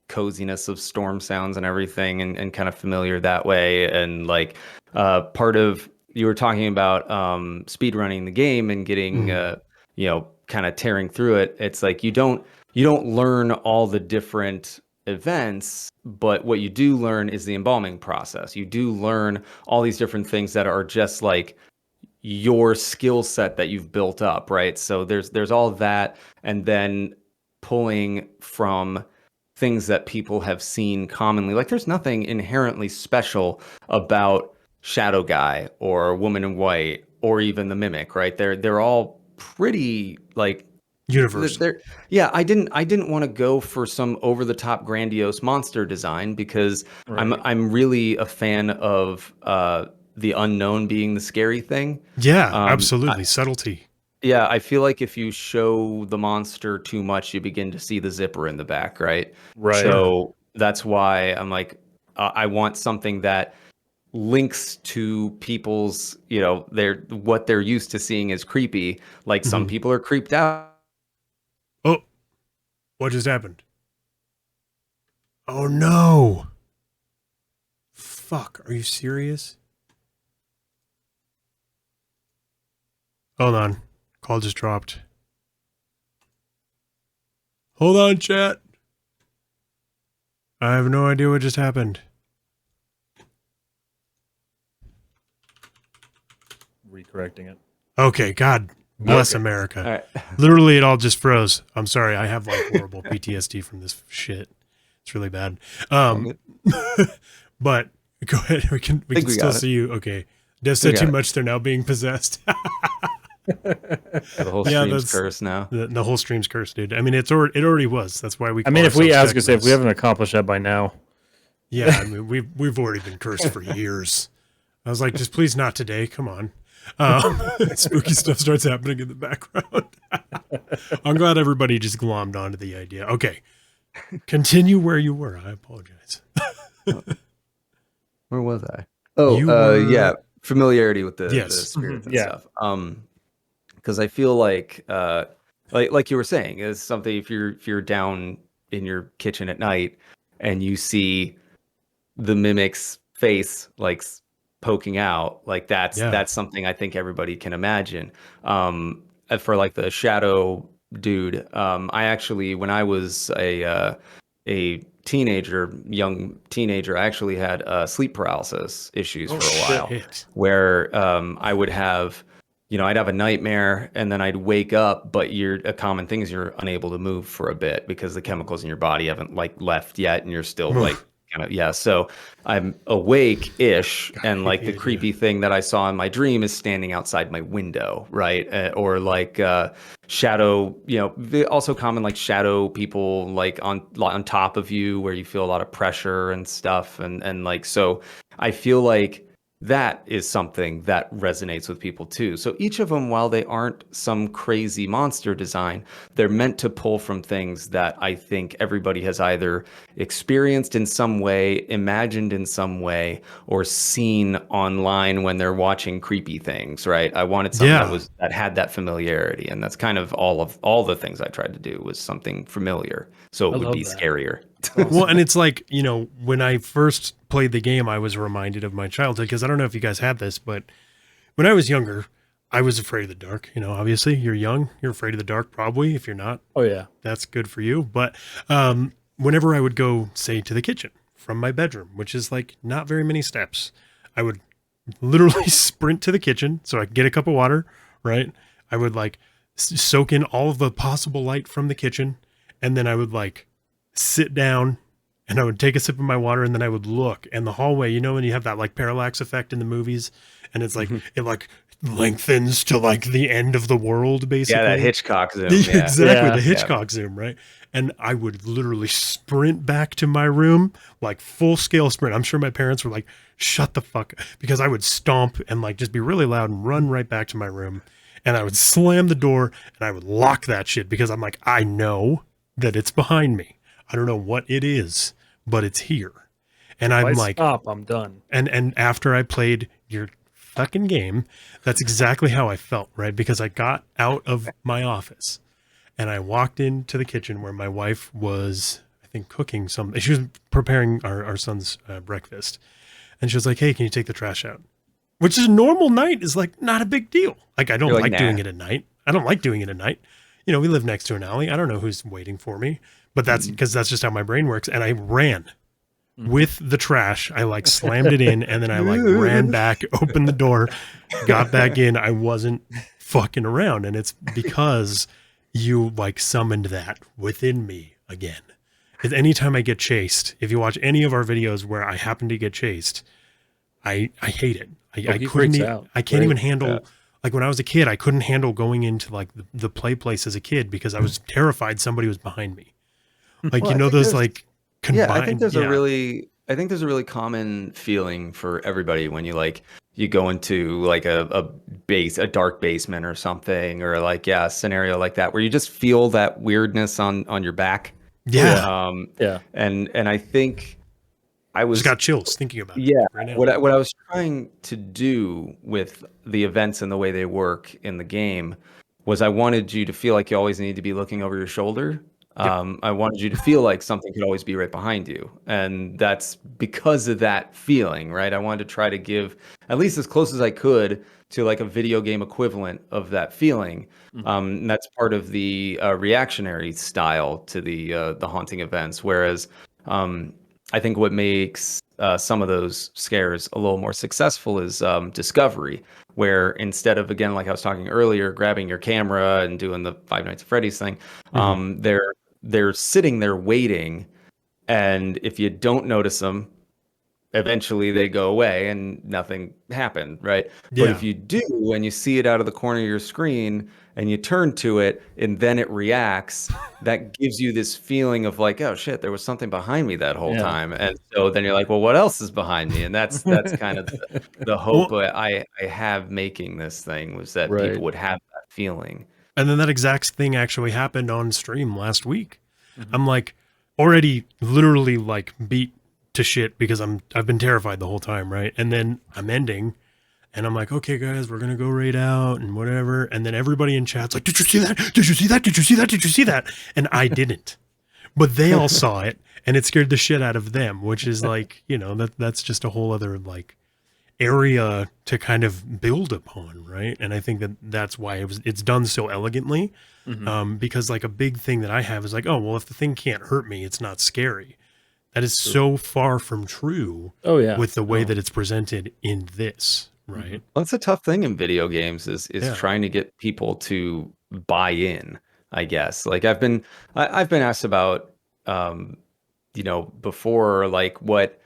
coziness of storm sounds and everything and kind of familiar that way. And like part of you were talking about speed running the game and getting kind of tearing through it. It's like you don't learn all the different events, but what you do learn is the embalming process. You do learn all these different things that are just like your skill set that you've built up, right? So there's all that, and then pulling from things that people have seen commonly. Like there's nothing inherently special about Shadow Guy or Woman in White or even the Mimic, right? They're all pretty like Universal. yeah, I didn't want to go for some over the top grandiose monster design because Right. I'm really a fan of the unknown being the scary thing. Yeah, Um, absolutely. Subtlety. yeah, I feel like if you show the monster too much, you begin to see the zipper in the back, right? Right. So that's why I'm like, I want something that links to people's, what they're used to seeing as creepy. Like some people are creeped out. Oh, what just happened? Oh no. Fuck, are you serious? Hold on. Call just dropped. Hold on, chat. I have no idea what just happened. Recorrecting it. Okay, God bless Okay. America. All right. Literally, it all just froze. I'm sorry. I have like horrible PTSD from this shit. It's really bad. But go ahead. We can still see you. Okay. Dev said too much. They're now being possessed. The whole stream's cursed now. The whole stream's cursed, dude. I mean, it already was. That's why we. I mean, if we haven't accomplished that by now. Yeah, I mean, we've already been cursed for years. I was like, just please not today. Come on. Spooky stuff starts happening in the background. I'm glad everybody just glommed onto the idea. Okay. Continue where you were. I apologize. Where was I? Oh, yeah. Familiarity with the spirits and Yeah. stuff. Because I feel like you were saying, is something if you're down in your kitchen at night and you see the mimic's face like poking out, like that's something I think everybody can imagine. For like the shadow dude, I actually, when I was a young teenager, I actually had sleep paralysis issues for a while, where I would have, I'd have a nightmare and then I'd wake up, but a common thing is you're unable to move for a bit because the chemicals in your body haven't like left yet, and you're still like kind of, yeah. So I'm awake-ish, and like the creepy thing that I saw in my dream is standing outside my window, right? Or like shadow, also common like shadow people like on top of you where you feel a lot of pressure and stuff, and like, so I feel like that is something that resonates with people too. So each of them, while they aren't some crazy monster design, they're meant to pull from things that I think everybody has either experienced in some way, imagined in some way, or seen online when they're watching creepy things, right? I wanted something that had that familiarity, and that's kind of all the things I tried to do was something familiar, so it would be scarier. Well, and it's like, when I first played the game, I was reminded of my childhood, because I don't know if you guys had this, but when I was younger, I was afraid of the dark. Obviously, you're young, you're afraid of the dark, probably. If you're not, oh yeah, that's good for you. But whenever I would go, say, to the kitchen from my bedroom, which is like not very many steps, I would literally sprint to the kitchen so I could get a cup of water, right? I would like soak in all of the possible light from the kitchen, and then I would like sit down and I would take a sip of my water, and then I would look, and the hallway, you know, when you have that like parallax effect in the movies, and it's like it like lengthens to like the end of the world, basically. Yeah, that Hitchcock zoom. Yeah. Exactly, Yeah. the Hitchcock zoom, right? And I would literally sprint back to my room, like full scale sprint. I'm sure my parents were like, shut the fuck up, because I would stomp and like just be really loud and run right back to my room. And I would slam the door and I would lock that shit because I'm like, I know that it's behind me. I don't know what it is, but it's here. And I'm If I like, stop, I'm done. and after I played your fucking game, that's exactly how I felt, right? Because I got out of my office and I walked into the kitchen where my wife was, I think, cooking something. She was preparing our son's breakfast. And she was like, hey, can you take the trash out? Which is a normal night is like not a big deal. Like, I don't You're like, like nah. doing it at night. I don't like doing it at night. You know, we live next to an alley. I don't know who's waiting for me, but that's because that's just how my brain works. And I ran with the trash. I like slammed it in and then I like ran back, opened the door, got back in. I wasn't fucking around. And it's because you like summoned that within me again. Anytime I get chased, if you watch any of our videos where I happen to get chased, I hate it. I He couldn't. freaks out. I can't Right. even handle. Like when I was a kid, I couldn't handle going into like the play place as a kid because I was terrified somebody was behind me. Like, Well, you I know, think those there's- like combined. Yeah, I think there's a really common feeling for everybody when you go into like a dark basement or something, or like, yeah, a scenario like that where you just feel that weirdness on your back. Yeah. Yeah. And I think I was Just got chills thinking about it Yeah, right now. what I was trying to do with the events and the way they work in the game was I wanted you to feel like you always need to be looking over your shoulder. I wanted you to feel like something could always be right behind you, and that's because of that feeling, right? I wanted to try to give at least as close as I could to like a video game equivalent of that feeling. And that's part of the reactionary style to the haunting events, whereas I think what makes some of those scares a little more successful is discovery, where instead of, again, like I was talking earlier, grabbing your camera and doing the Five Nights at Freddy's thing, they're sitting there waiting, and if you don't notice them, eventually they go away and nothing happened, right? But if Yeah. you do and you see it out of the corner of your screen and you turn to it and then it reacts, that gives you this feeling of like, oh shit, there was something behind me that whole Yeah. time. And so then you're like, well, what else is behind me? And that's kind of the hope I have making this thing, was that Right. people would have that feeling. And then that exact thing actually happened on stream last week. Mm-hmm. I'm like already literally like beat to shit because I've been terrified the whole time, right? And then I'm ending and I'm like, okay guys, we're gonna go raid out and whatever. And then everybody in chat's like, did you see that? Did you see that? Did you see that? Did you see that? And I didn't. But they all saw it and it scared the shit out of them, which is like, you know, that's just a whole other like area to kind of build upon, right? And I think that's why it's done so elegantly. Because like a big thing that I have is like, oh well, if the thing can't hurt me, it's not scary. That is so far from true Oh yeah. with the way that it's presented in this, right? Well, that's a tough thing in video games is Yeah. trying to get people to buy in, I guess. Like I've been asked about before, like, what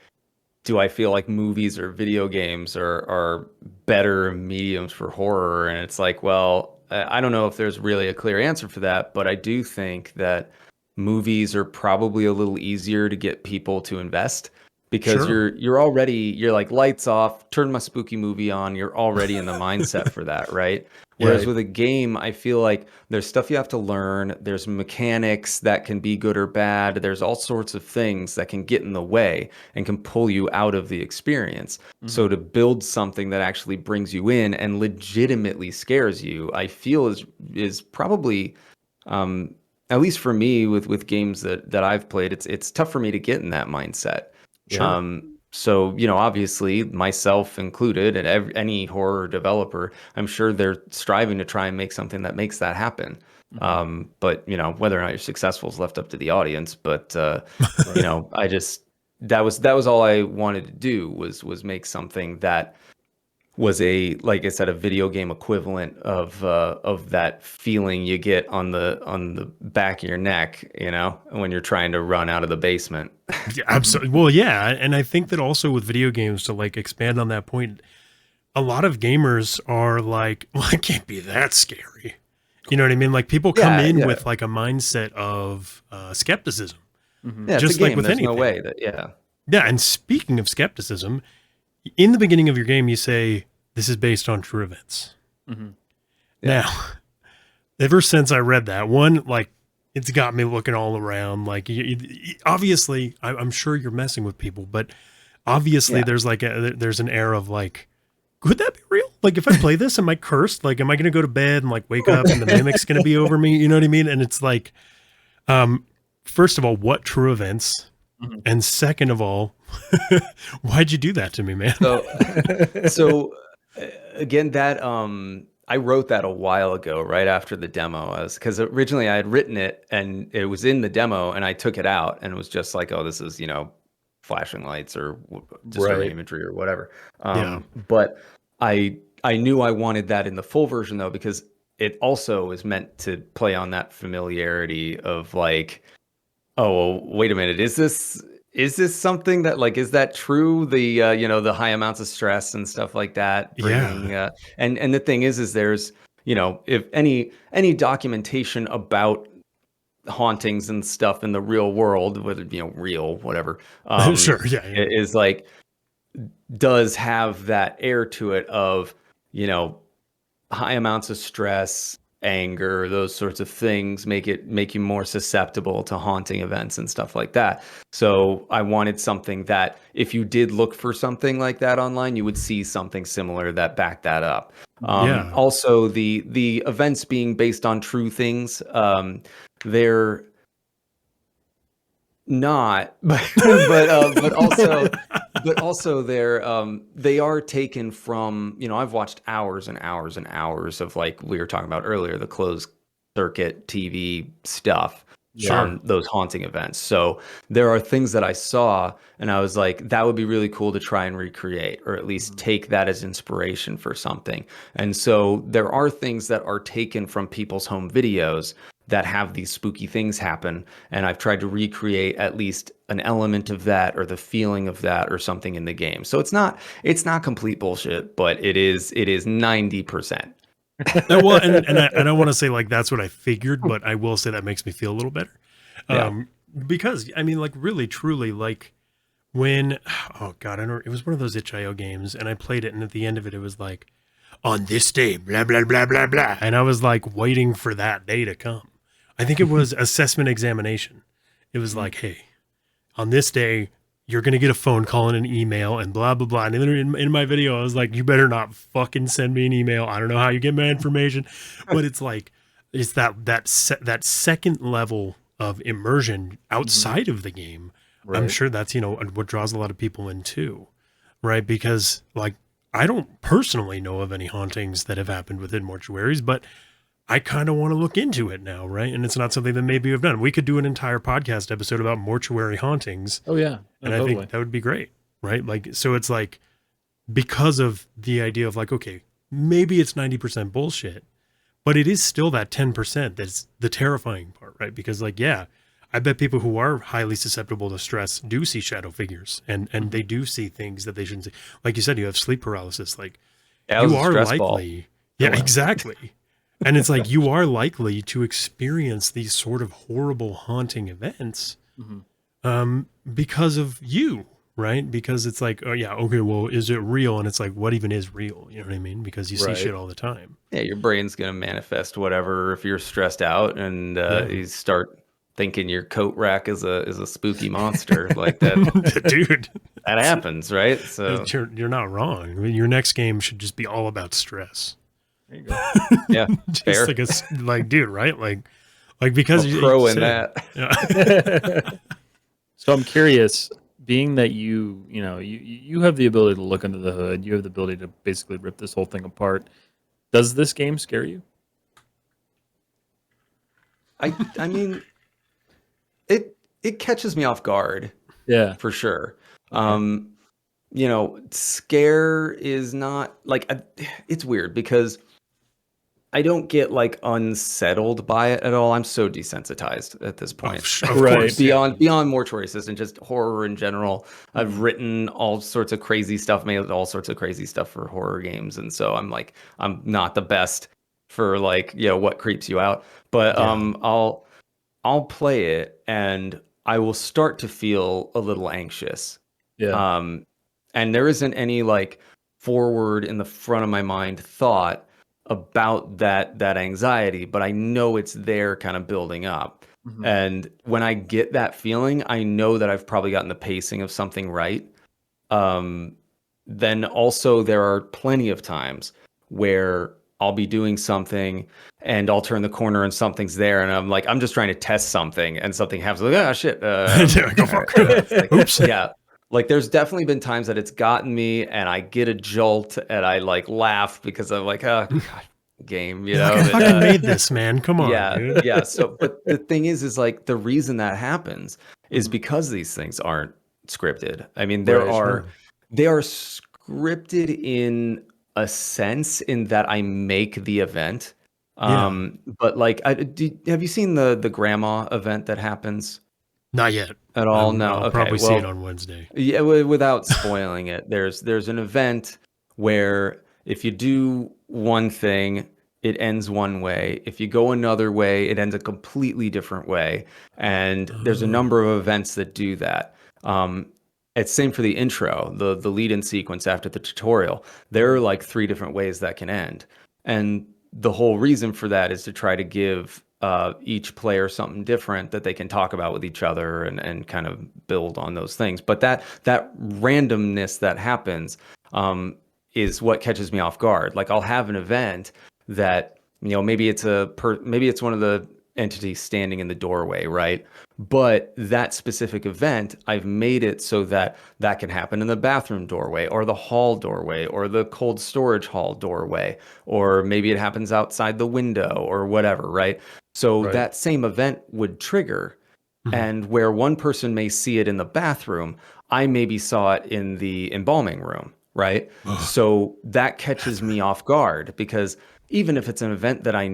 do I feel like movies or video games are better mediums for horror? And it's like, well, I don't know if there's really a clear answer for that, but I do think that movies are probably a little easier to get people to invest because Sure. you're like, lights off, turn my spooky movie on, you're already in the mindset for that, right? Whereas Right. with a game, I feel like there's stuff you have to learn, there's mechanics that can be good or bad, there's all sorts of things that can get in the way and can pull you out of the experience. So to build something that actually brings you in and legitimately scares you, I feel is probably at least for me with games that I've played, it's tough for me to get in that mindset. Sure. So, obviously, myself included, and any horror developer, I'm sure they're striving to try and make something that makes that happen. But whether or not you're successful is left up to the audience. But I just that was all I wanted to do was make something that like I said, a video game equivalent of that feeling you get on the back of your neck, when you're trying to run out of the basement. Yeah, absolutely. Well, yeah, and I think that also with video games, to like expand on that point, a lot of gamers are like, well, it can't be that scary. You know what I mean? Like people come in with like a mindset of skepticism, Yeah, it's just a game. like with There's anything. no way that, Yeah, and speaking of skepticism, in the beginning of your game, you say this is based on true events. Mm-hmm. Yeah. Now, ever since I read that one, like it's got me looking all around. Like, obviously, I'm sure you're messing with people, but obviously, there's like there's an air of like, could that be real? Like, if I play this, am I cursed? Like, am I going to go to bed and like wake up and the mimic's going to be over me? You know what I mean? And it's like, first of all, what true events? Mm-hmm. And second of all, why'd you do that to me, man? So again, that I wrote that a while ago, right after the demo, because originally I had written it and it was in the demo, and I took it out and it was just like, oh, this is flashing lights or disturbing imagery or whatever. But I knew I wanted that in the full version though, because it also is meant to play on that familiarity of like, oh, well, wait a minute, is this something that like, is that true? The the high amounts of stress and stuff like that. Bringing, and the thing is there's if any documentation about hauntings and stuff in the real world, whether real whatever, Sure, is like does have that air to it of high amounts of stress, anger, those sorts of things make you more susceptible to haunting events and stuff like that. So I wanted something that if you did look for something like that online, you would see something similar that backed that up. Also, the events being based on true things, they're not, but also they are taken from, I've watched hours and hours and hours of, like we were talking about earlier, the closed circuit TV stuff. Those haunting events. So there are things that I saw and I was like, that would be really cool to try and recreate, or at least take that as inspiration for something. And so there are things that are taken from people's home videos that have these spooky things happen, and I've tried to recreate at least an element of that or the feeling of that or something in the game. So it's not complete bullshit, but it is 90%. Well, and I don't want to say like that's what I figured, but I will say that makes me feel a little better. Because I mean, like really, truly, like when, oh God, I don't, it was one of those itch.io games, and I played it, and at the end of it, it was like, on this day, blah, blah, blah, blah, blah. And I was like waiting for that day to come. I think it was assessment examination. It was like, hey, on this day, you're going to get a phone call and an email and blah, blah, blah. And then in my video, I was like, you better not fucking send me an email. I don't know how you get my information. But it's like, it's that second level of immersion outside of the game. Right. I'm sure that's, what draws a lot of people in too. Right. Because like, I don't personally know of any hauntings that have happened within mortuaries, but I kind of want to look into it now, right? And it's not something that maybe we've done. We could do an entire podcast episode about mortuary hauntings. Oh, yeah. And I think that would be great, right? Like, so it's like, because of the idea of like, okay, maybe it's 90% bullshit, but it is still that 10% that's the terrifying part, right? Because like, yeah, I bet people who are highly susceptible to stress do see shadow figures and they do see things that they shouldn't see. Like you said, you have sleep paralysis. Like you are likely. Yeah, exactly. And it's like, you are likely to experience these sort of horrible haunting events because of you, right? Because it's like, oh yeah, okay, well, is it real? And it's like, what even is real? You know what I mean? Because you see shit all the time. Yeah, your brain's going to manifest whatever if you're stressed out and you start thinking your coat rack is a spooky monster like that. Dude, that happens, right? So you're not wrong. I mean, your next game should just be all about stress. There you go. Yeah, just fair. Like dude, right? Like because you're pro in that. Yeah. So I'm curious, being that you have the ability to look under the hood, you have the ability to basically rip this whole thing apart. Does this game scare you? I mean, it catches me off guard. Yeah, for sure. scare is not like it's weird because I don't get like unsettled by it at all. I'm so desensitized at this point. Of Right. course, yeah. Beyond Mortuary Assistant, just horror in general. I've written all sorts of crazy stuff, made all sorts of crazy stuff for horror games, and so I'm like, I'm not the best for like, what creeps you out. But Yeah. I'll play it and I will start to feel a little anxious. Yeah. Um, and there isn't any like forward in the front of my mind thought about that anxiety, but I know it's there kind of building up. Mhm. And when I get that feeling, I know that I've probably gotten the pacing of something right. Um, then also there are plenty of times where I'll be doing something and I'll turn the corner and something's there and I'm like, I'm just trying to test something and something happens. Like, ah, shit. Go All fuck. right. It's like, Oops. yeah. Like there's definitely been times that it's gotten me and I get a jolt and I like laugh because I'm like, oh God, game, You're like, I fucking made this, man. Come on, yeah, dude. yeah. So, but the thing is like the reason that happens is Mhm. because these things aren't scripted. I mean, Right. they are scripted in a sense in that I make the event. Yeah. But like, have you seen the grandma event that happens Not yet. at all? No. I'll Okay. probably see it Well, on Wednesday. yeah, without spoiling it, there's an event where if you do one thing, it ends one way. If you go another way, it ends a completely different way. And there's a Oh. number of events that do that. It's same for the intro, the lead-in sequence after the tutorial. There are like three different ways that can end. And the whole reason for that is to try to give each player something different that they can talk about with each other and kind of build on those things. But that randomness that happens is what catches me off guard. Like I'll have an event that maybe maybe it's one of the entities standing in the doorway, right? But that specific event, I've made it so that that can happen in the bathroom doorway or the hall doorway or the cold storage hall doorway, or maybe it happens outside the window or whatever, right? So Right. that same event would trigger, Mhm. and where one person may see it in the bathroom, I maybe saw it in the embalming room, right? Ugh. So that catches me off guard because even if it's an event that I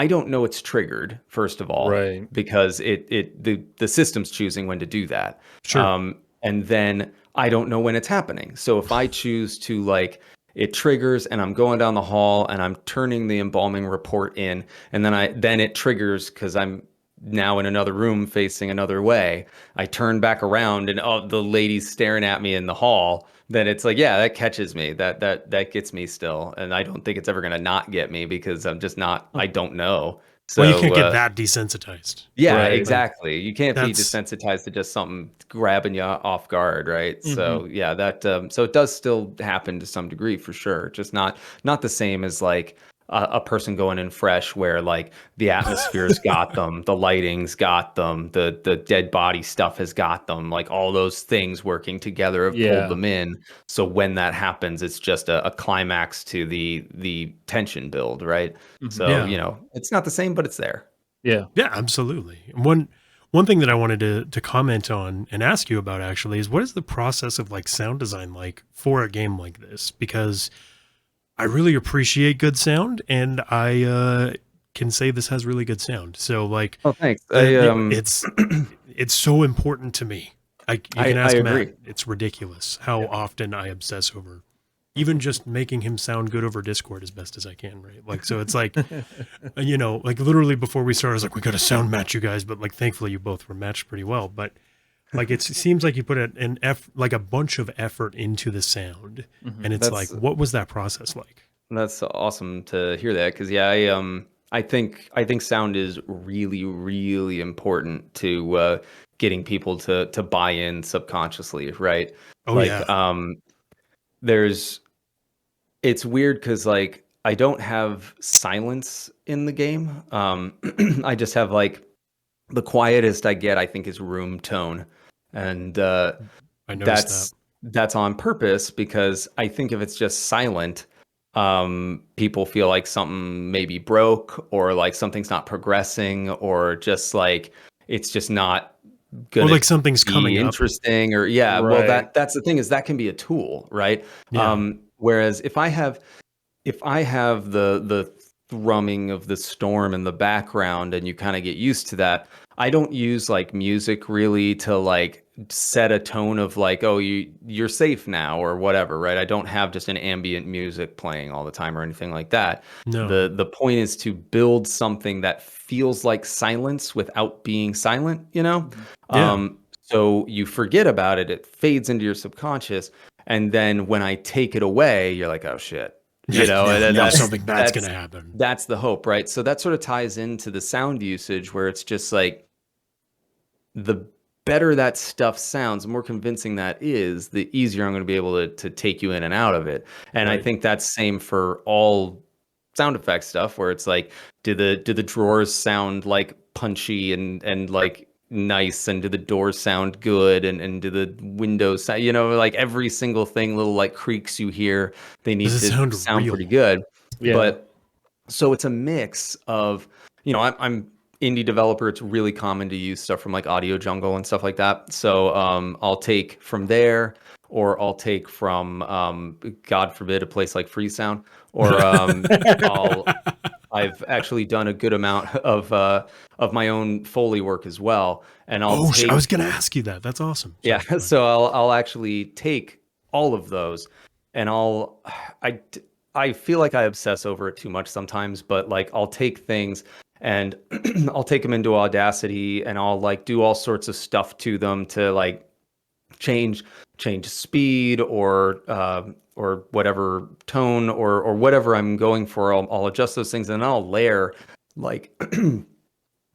don't know it's triggered, first of all, Right. because the system's choosing when to do that. Sure. And then I don't know when it's happening. So if I choose to like it triggers and I'm going down the hall and I'm turning the embalming report in and then it triggers because I'm now in another room facing another way. I turn back around and oh the lady's staring at me in the hall. Then it's like, yeah, that catches me. That gets me still. And I don't think it's ever gonna not get me because I'm just not I don't know. Well, you can't So get that desensitized. yeah, Right. Like exactly. You can't be that's desensitized to just something grabbing you off guard, right? Mhm. So yeah, that so it does still happen to some degree for sure. Just not the same as like a person going in fresh, where like the atmosphere's got them, the lighting's got them, the dead body stuff has got them, like all those things working together have pulled Yeah. them in. So when that happens, it's just a climax to the tension build, right? Mhm. So yeah. it's not the same, but it's there. Yeah. Yeah, absolutely. One thing that I wanted to comment on and ask you about actually is what is the process of like sound design like for a game like this? Because I really appreciate good sound, and I can say this has really good sound. So like Oh, thanks. it's so important to me. You can I ask Matt. agree. It's ridiculous how Yeah. often I obsess over even just making him sound good over Discord as best as I can, right? Like so it's like like literally before we started, I was like, we got to sound match you guys, but like thankfully you both were matched pretty well. But like it seems like you put like a bunch of effort into the sound, Mhm. and it's like, That's what was that process like? that's awesome to hear that because yeah, I think sound is really really important to getting people to buy in subconsciously, right? Oh Like yeah. there's it's weird because like I don't have silence in the game. I just have like the quietest I get, I think, is room tone, and I noticed that. that's on purpose because I think if it's just silent, people feel like something maybe broke or like something's not progressing or just like it's just not Or gonna like something's be coming up. interesting, or yeah, well, Right. that's the thing, is that can be a tool, right? Yeah. Whereas if I have the thrumming of the storm in the background and you kind of get used to that, I don't use like music really to like set a tone of like, oh, you're safe now or whatever, right? I don't have just an ambient music playing all the time or anything like that. No. The point is to build something that feels like silence without being silent, you know? Yeah. So you forget about it, it fades into your subconscious, and then when I take it away, you're like, oh shit. You know, now, and now something bad's that's gonna happen. that's the hope, right? So that sort of ties into the sound usage, where it's just like the better that stuff sounds, the more convincing that is, the easier I'm going to be able to take you in and out of it. And I Right. think that's same for all sound effects stuff, where it's like, do the drawers sound like punchy and like nice, and do the doors sound good, and do the windows sound, you know, like every single thing, little like creaks you hear, they Does need it to sound sound pretty real? good. Yeah. But so it's a mix of, I'm indie developer. It's really common to use stuff from like Audio Jungle and stuff like that. So I'll take from there, or I'll take from, God forbid, a place like Freesound, or I've actually done a good amount of my own Foley work as well, and I'll Oh, I take, was gonna ask you that. That's awesome. yeah. Sorry. Go ahead. So I'll actually take all of those, and I I feel like I obsess over it too much sometimes, but like I'll take things and I'll take them into Audacity, and I'll like do all sorts of stuff to them to like change speed, or whatever tone, or whatever I'm going for. I'll adjust those things, and then I'll layer like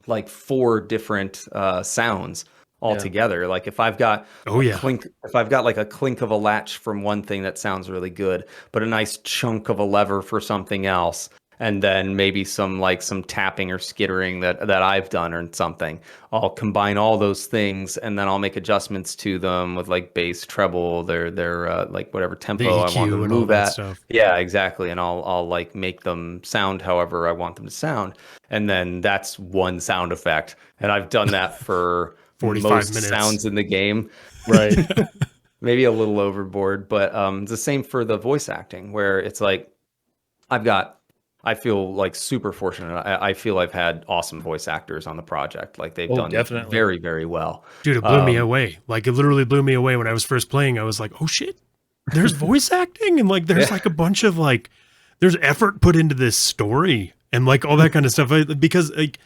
like four different sounds all Yeah. together. Like if I've got Oh a yeah. clink, if I've got like a clink of a latch from one thing that sounds really good, but a nice chunk of a lever for something else, and then maybe some tapping or skittering that I've done or something. I'll combine all those things, and then I'll make adjustments to them with like bass, treble, their like whatever The tempo I want them EQ to and all move that at. stuff. Yeah, exactly. And I'll like make them sound however I want them to sound. And then that's one sound effect. And I've done that for 45 most minutes. sounds in the game, Right. maybe a little overboard, but it's the same for the voice acting, where it's like I've got, I feel like super fortunate. I feel I've had awesome voice actors on the project. Like they've Oh, done definitely. very, very well. Dude, it blew me Um, away. Like it literally blew me away when I was first playing. I was like, oh shit, there's voice acting, and like there's yeah, like a bunch of like there's effort put into this story and like all that kind of stuff. Because like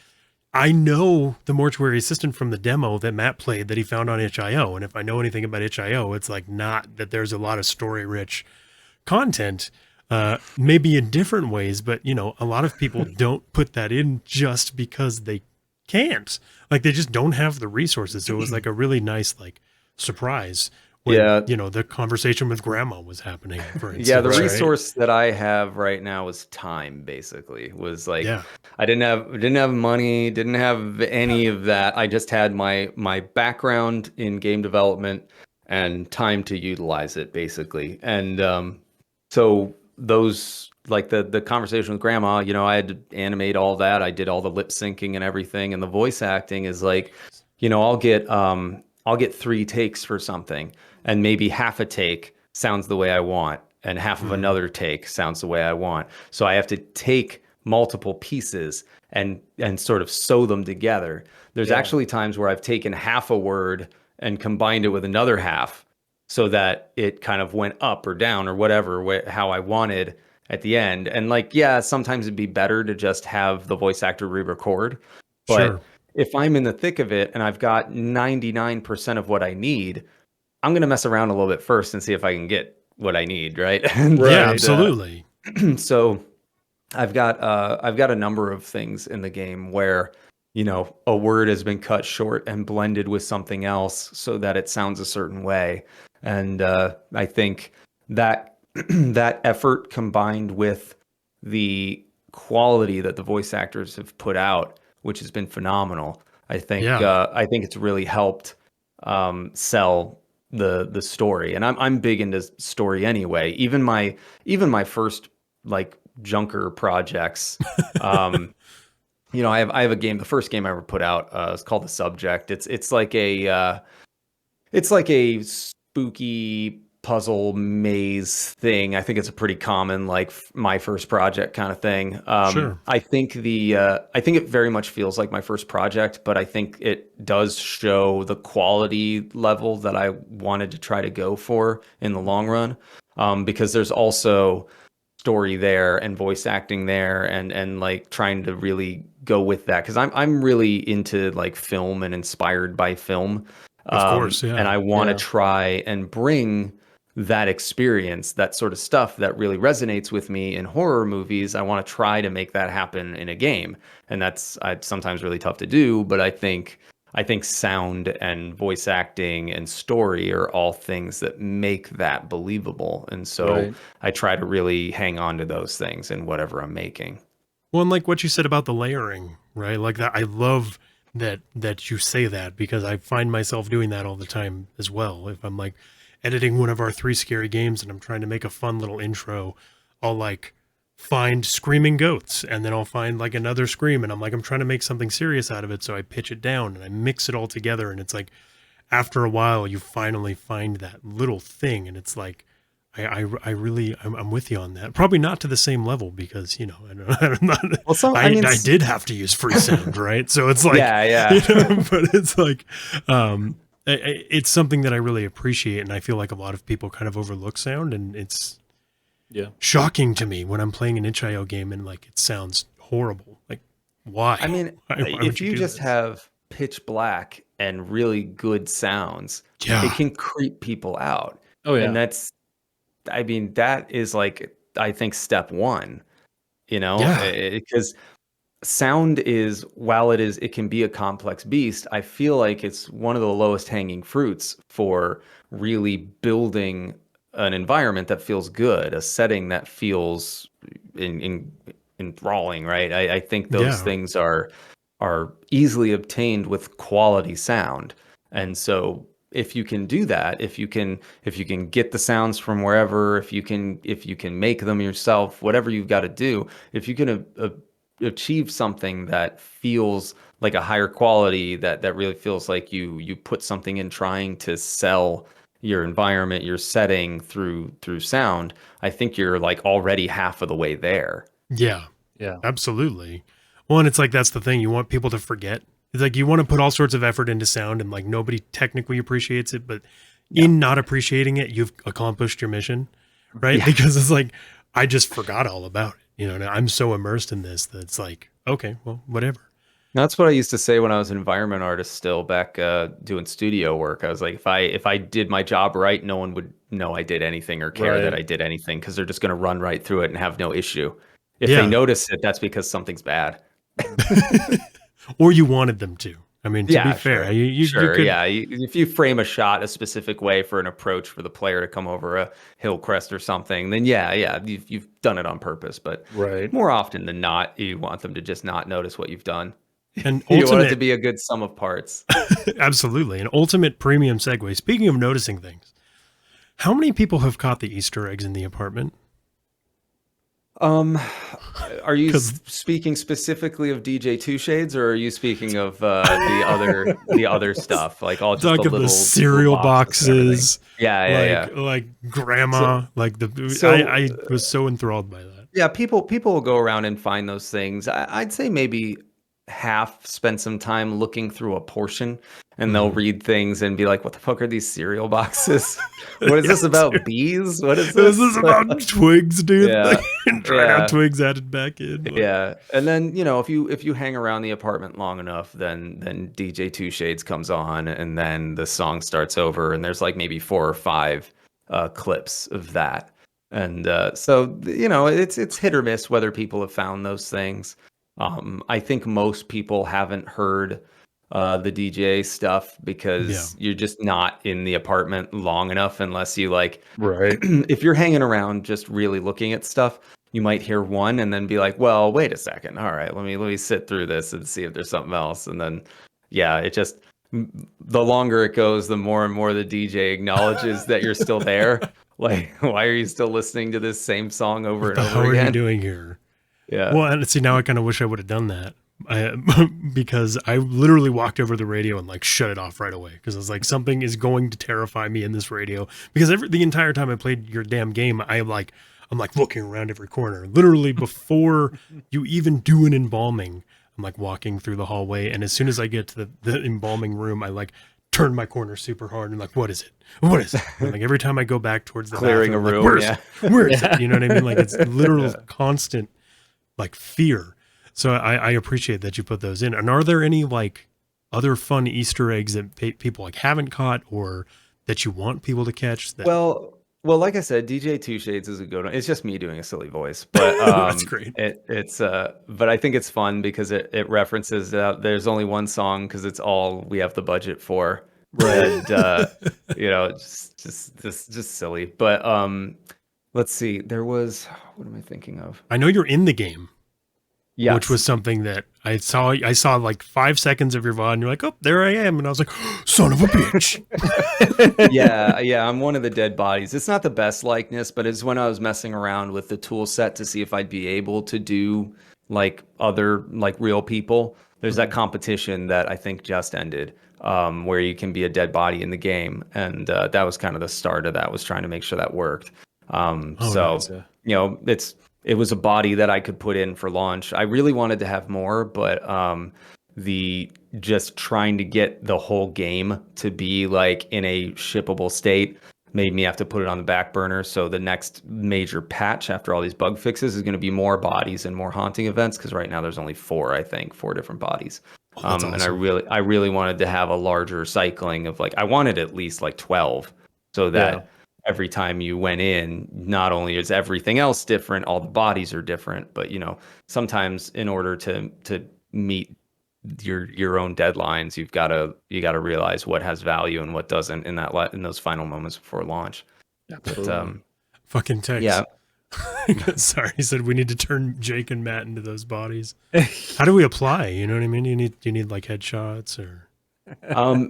I know the Mortuary Assistant from the demo that Matt played that he found on itch.io. And if I know anything about itch.io, it's like not that there's a lot of story rich content, maybe in different ways, but you know, a lot of people don't put that in just because they can't. Like they just don't have the resources. So it was like a really nice like surprise when, yeah, you know, the conversation with grandma was happening, for yeah. The instance, Right. right? resource that I have right now is time. Basically, was like Yeah. I didn't have money, didn't have any of that. I just had my background in game development and time to utilize it, basically. And so those, like the conversation with grandma, I had to animate all that. I did all the lip syncing and everything, and the voice acting is like, I'll get three takes for something, and maybe half a take sounds the way I want, and half of Mhm. another take sounds the way I want. So I have to take multiple pieces and sort of sew them together. There's Yeah. actually times where I've taken half a word and combined it with another half, so that it kind of went up or down or whatever, how I wanted at the end. And like, yeah, sometimes it'd be better to just have the voice actor re-record. Sure. But if I'm in the thick of it and I've got 99% of what I need, I'm going to mess around a little bit first and see if I can get what I need, right? Yeah, Right. absolutely. So I've got a number of things in the game where, a word has been cut short and blended with something else so that it sounds a certain way. And I think that that effort, combined with the quality that the voice actors have put out, which has been phenomenal, Yeah. I think it's really helped sell the story. And I'm big into story anyway. Even my first like junker projects, um, I have a game. The first game I ever put out is called The Subject. It's like a spooky puzzle maze thing. I think it's a pretty common like my first project kind of thing. Sure. I think it very much feels like my first project, but I think it does show the quality level that I wanted to try to go for in the long run. Because there's also story there and voice acting there and like trying to really go with that because I'm really into like film and inspired by film. Of course, And yeah. I want to try and bring that experience, that sort of stuff that really resonates with me in horror movies. I want to try to make that happen in a game. And that's sometimes really tough to do, but I think sound and voice acting and story are all things that make that believable. And so Right. I try to really hang on to those things in whatever I'm making. Well, and like what you said about the layering, right? Like that, I love that you say that because I find myself doing that all the time as well. If I'm like editing one of our 3 scary games and I'm trying to make a fun little intro, I'll like find screaming goats and then I'll find like another scream and I'm trying to make something serious out of it, so I pitch it down and I mix it all together and it's like after a while you finally find that little thing and it's like I really I'm with you on that. Probably not to the same level because I'm not, Well, I did have to use free sound, right? So it's like yeah. but it's like it's something that I really appreciate, and I feel like a lot of people kind of overlook sound, and it's shocking to me when I'm playing an itch.io game and like it sounds horrible. Like why? I mean, Why would if you do just this? have pitch black and really good sounds, it Yeah, can creep people out. Oh And yeah. that is like, I think step one, yeah, because sound is, while it can be a complex beast, I feel like it's one of the lowest hanging fruits for really building an environment that feels good, a setting that feels in enthralling, right? I think those yeah, things are easily obtained with quality sound. And so if you can do that, if you can get the sounds from wherever, if you can make them yourself, whatever you've got to do, if you can achieve something that feels like a higher quality, that really feels like you put something in trying to sell your environment, your setting through sound, I think you're like already half of the way there. yeah. Yeah. Absolutely. Well, and it's like that's the thing. You want people to forget. It's like you want to put all sorts of effort into sound and like nobody technically appreciates it, but Yeah. in not appreciating it, you've accomplished your mission, right? Yeah. Because it's like I just forgot all about it. And I'm so immersed in this that it's like, okay, well, whatever. That's what I used to say when I was an environment artist still back doing studio work. I was like, if I did my job right, no one would know I did anything or care that Right. I did anything because they're just going to run right through it and have no issue. If they Yeah. notice it, that's because something's bad. Or you wanted them to. I mean, to be Yeah, fair, sure. you Sure. could, Yeah. If you frame a shot a specific way for an approach for the player to come over a hill crest or something, then yeah, you've done it on purpose. But Right. more often than not, you want them to just not notice what you've done. an You want it to ultimate, be a good sum of parts. absolutely, an ultimate premium segue. Speaking of noticing things, how many people have caught the Easter eggs in the apartment? Um, are you Because speaking specifically of DJ Two Shades, or are you speaking of the other stuff, like all just the talk of the little cereal boxes and everything? boxes, Yeah, yeah, yeah. like So, grandma, like so I was so enthralled by that. yeah, people will go around and find those things. I'd say maybe half spend some time looking through a portion, and they'll Mhm. read things and be like, "What the fuck are these cereal boxes? What is Yeah, this about bees? What is this is this?" about twigs, dude. Yeah, Like, dried out yeah. twigs added back in. Like, Yeah, and then if you hang around the apartment long enough, then DJ Two Shades comes on, and then the song starts over, and there's like maybe 4 or 5 clips of that, and so it's hit or miss whether people have found those things. I think most people haven't heard the DJ stuff yeah, because you're just not in the apartment long enough, unless you like Right. if you're hanging around just really looking at stuff, you might hear one and then be like, "Well, wait a second. All right, let me sit through this and see if there's something else." And then, yeah, the longer it goes, the more and more the DJ acknowledges that you're still there. Like, why are you still listening to this same song over what and the hell over are you again? doing here? Yeah. Well, and see, now I kind of wish I would have done that because I literally walked over the radio and like shut it off right away because I was like, something is going to terrify me in this radio. Because the entire time I played your damn game, I'm like looking around every corner. Literally before you even do an embalming, I'm like walking through the hallway, and as soon as I get to the embalming room, I like turn my corner super hard and like, what is it? What is it? And like every time I go back towards the Clearing bathroom, a room, like, yeah. where is it? You know what I mean? Like it's literal Yeah. constant like fear. So I appreciate that you put those in. And are there any like other fun Easter eggs that people like haven't caught or that you want people to catch? That Well, like I said, DJ Two Shades is a good one. It's just me doing a silly voice, but that's great. but I think it's fun because it references there's only one song because it's all we have the budget for, and just silly. But let's see, there was what am I thinking of? I know you're in the game, Yes. which was something that I saw. I saw like 5 seconds of your VOD, and you're like, "Oh, there I am," and I was like, "Son of a bitch!" yeah, I'm one of the dead bodies. It's not the best likeness, but it's when I was messing around with the tool set to see if I'd be able to do like other like real people. There's that competition that I think just ended, where you can be a dead body in the game, and that was kind of the start of that. Was trying to make sure that worked. Nice. It was a body that I could put in for launch. I really wanted to have more, but the just trying to get the whole game to be like in a shippable state made me have to put it on the back burner. So the next major patch after all these bug fixes is going to be more bodies and more haunting events, because right now there's only 4 different bodies. That's And awesome. I really wanted to have a larger cycling of like, I wanted at least like 12 so that every time you went in, not only is everything else different, all the bodies are different, but sometimes in order to meet your own deadlines, you got to realize what has value and what doesn't in those final moments before launch. Absolutely. But Fucking Tex. yeah. Sorry, he said we need to turn Jake and Matt into those bodies. How do we apply? You know what I mean? You need like headshots or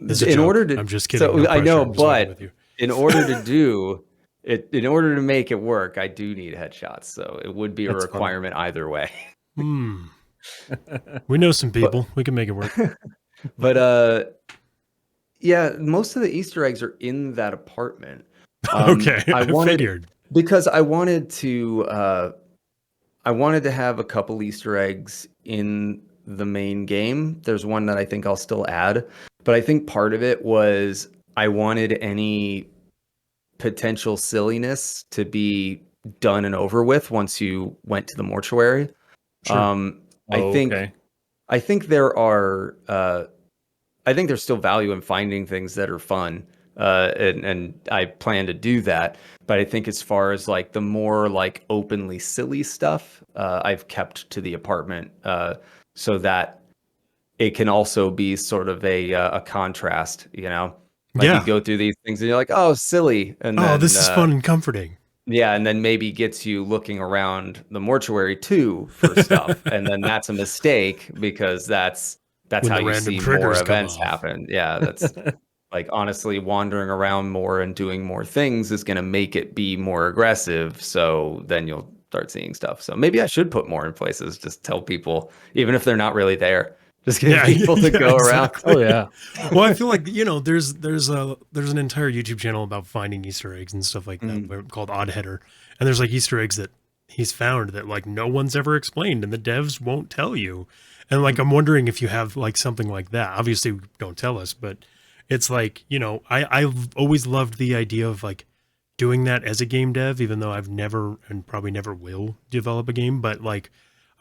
It's a in joke. order to I'm just kidding. so No I know, pressure. I'm just fucking with but you. in order to do it, in order to make it work, I do need headshots. So it would be a That's funny. requirement either way. We know some people. We can make it work. But yeah, most of the Easter eggs are in that apartment. Okay, I wanted figured. because I wanted to have a couple Easter eggs in the main game. There's one that I think I'll still add, but I think part of it was I wanted any potential silliness to be done and over with once you went to the mortuary. Sure. I think there are I think there's still value in finding things that are fun, and I plan to do that. But I think as far as like the more like openly silly stuff, I've kept to the apartment, so that it can also be sort of a contrast, Like Yeah. you go through these things and you're like, oh, silly, and Oh, then this is fun and comforting. yeah, and then maybe gets you looking around the mortuary too for stuff, and then that's a mistake because that's When how the you random see triggers more come events off. happen. Yeah, that's like honestly wandering around more and doing more things is going to make it be more aggressive. So then you'll start seeing stuff. So maybe I should put more in places. Just tell people, even if they're not really there, just get people to go around. exactly. Oh yeah. Well, I feel like there's an entire YouTube channel about finding Easter eggs and stuff like that called Odd Header, and there's like Easter eggs that he's found that like no one's ever explained and the devs won't tell you. And like I'm wondering if you have like something like that. Obviously, don't tell us, but it's like I've always loved the idea of like doing that as a game dev, even though I've never and probably never will develop a game, but like.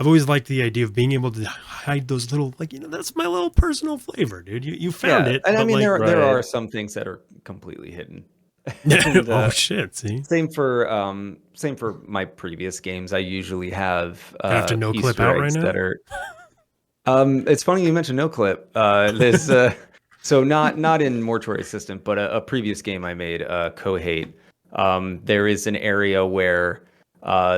I've always liked the idea of being able to hide those little, like, that's my little personal flavor, dude. You found it. And I but mean, like, there right. are some things that are completely hidden. And, oh shit! See, same for my previous games. I usually have I have to no clip Easter out right eggs now. that are. It's funny you mentioned no clip. There's so not in Mortuary Assistant, but a previous game I made, Cohate. There is an area where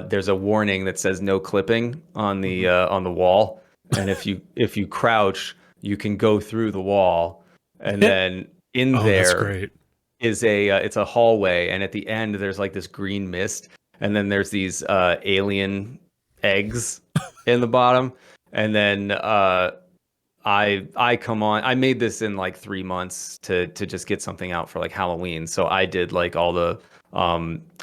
there's a warning that says no clipping on the wall, and if you crouch, you can go through the wall, and then in Oh, that's there great. is it's a hallway, and at the end there's like this green mist, and then there's these alien eggs in the bottom, And then I come on. I made this in like 3 months to just get something out for like Halloween. So I did like all the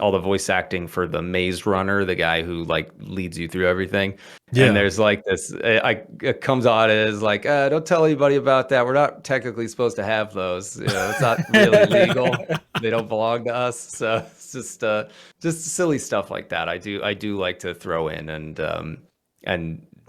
voice acting for the Maze Runner, the guy who like leads you through everything. And Yeah. there's like this, it comes out as like, don't tell anybody about that. We're not technically supposed to have those. You know, it's not really legal. They don't belong to us. So it's just silly stuff like that. I do like to throw in and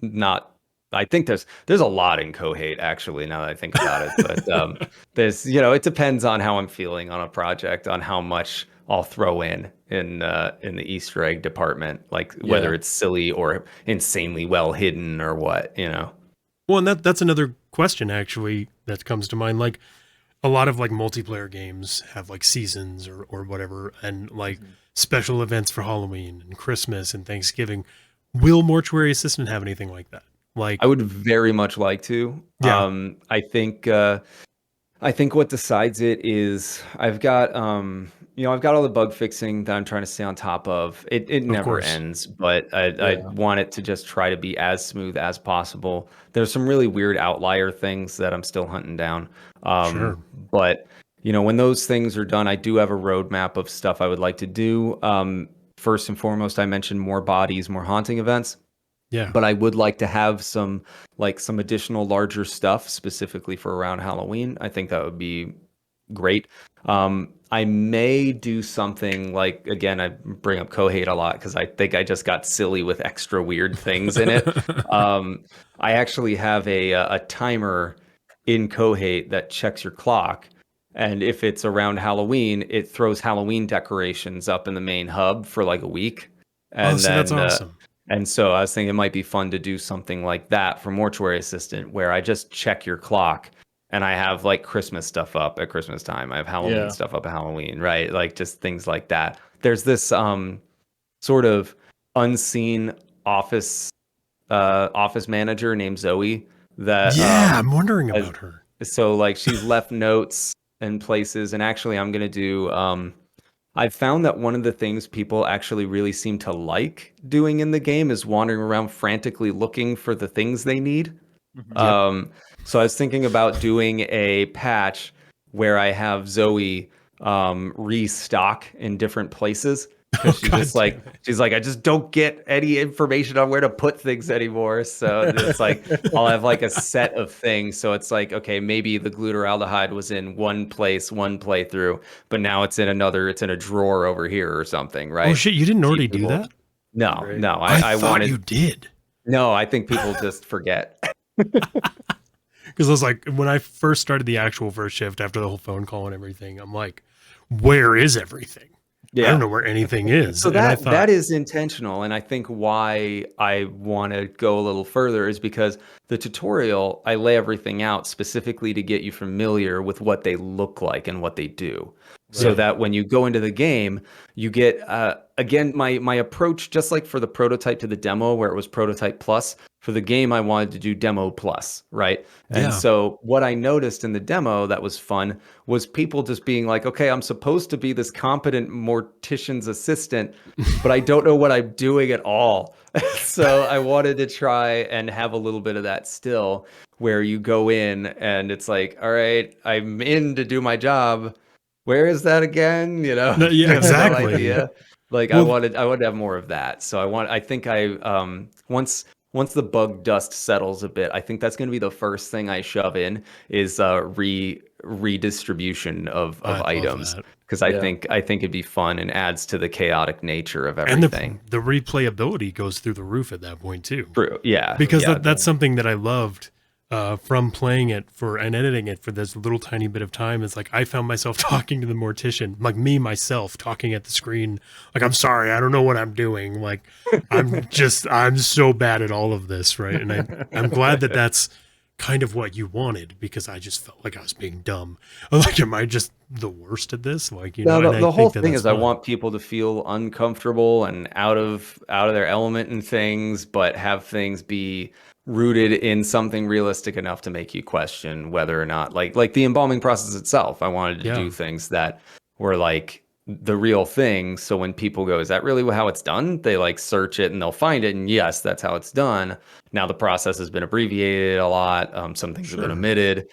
not. I think there's a lot in Cohate actually. Now that I think about it, but there's it depends on how I'm feeling on a project, on how much I'll throw in the Easter egg department, like whether Yeah. it's silly or insanely well hidden or what, you know. Well, and that's another question actually that comes to mind. Like a lot of like multiplayer games have like seasons or whatever, and like special events for Halloween and Christmas and Thanksgiving. Will Mortuary Assistant have anything like that? Like, I would very much like to. yeah, I think what decides it is I've got all the bug fixing that I'm trying to stay on top of. It of never course, ends, but I Yeah. want it to just try to be as smooth as possible. There's some really weird outlier things that I'm still hunting down. sure, But when those things are done, I do have a roadmap of stuff I would like to do. First and foremost, I mentioned more bodies, more haunting events. yeah. But I would like to have some additional larger stuff specifically for around Halloween. I think that would be great. I may do something like, again, I bring up Cohate a lot because I think I just got silly with extra weird things in it. I actually have a timer in Cohate that checks your clock. And if it's around Halloween, it throws Halloween decorations up in the main hub for like a week. Oh, And see, that's then awesome. and so I was thinking it might be fun to do something like that for Mortuary Assistant, where I just check your clock and I have like Christmas stuff up at Christmas time. I have Halloween Yeah. stuff up at Halloween, right? Like just things like that. There's this sort of unseen office office manager named Zoe that Yeah, I'm wondering has- about her. so like she's left notes in places, and actually I'm gonna do I've found that one of the things people actually really seem to like doing in the game is wandering around frantically looking for the things they need. Mhm. Yep. So I was thinking about doing a patch where I have Zoe restock in different places Oh, because God damn it. she's like I just don't get any information on where to put things anymore. So it's like I'll have like a set of things. So it's like, okay, maybe the glutaraldehyde was in one place, one playthrough, but now it's in another. It's in a drawer over here or something, Oh right? shit, you didn't already do People- that? No, Great. no. I I thought wanted. you did. No, I think people just forget. Because I was like, when I first started the actual first shift after the whole phone call and everything, I'm like, where is everything? I don't know where anything is. So And I that thought, that is intentional, and I think why I want to go a little further is because the tutorial, I lay everything out specifically to get you familiar with what they look like and what they do, so Right. that when you go into the game, you get again my approach, just like for the prototype to the demo where it was prototype plus. For the game, I wanted to do demo plus, right? And Yeah. so what I noticed in the demo that was fun was people just being like, okay, I'm supposed to be this competent mortician's assistant, but I don't know what I'm doing at all. So I wanted to try and have a little bit of that still, where you go in and it's like, all right, I'm in to do my job. Where is that again? You know, No, yeah, you have no exactly. idea. Like Well, I wanted to have more of that. So I think once the bug dust settles a bit, I think that's going to be the first thing I shove in is redistribution of I love items, that. because Yeah. I think it'd be fun and adds to the chaotic nature of And everything. the replayability goes through the roof at that point too. True. Yeah. Because yeah. that's something that I loved from playing it for and editing it for this little tiny bit of time. It's like I found myself talking to the mortician, like me myself talking at the screen, like I'm sorry, I don't know what I'm doing. Like I'm so bad at all of this, right? And I'm glad that that's kind of what you wanted, because I just felt like I was being dumb. Like, am I just the worst at this? Like, you know, No, and I the whole think that thing that's is I fun. want people to feel uncomfortable and out of their element and things, but have things be rooted in something realistic enough to make you question whether or not, like the embalming process itself. I wanted to Yeah. do things that were like the real thing. So when people go, is that really how it's done? They like search it and they'll find it. And yes, that's how it's done. Now the process has been abbreviated a lot. Some things have been Sure. omitted.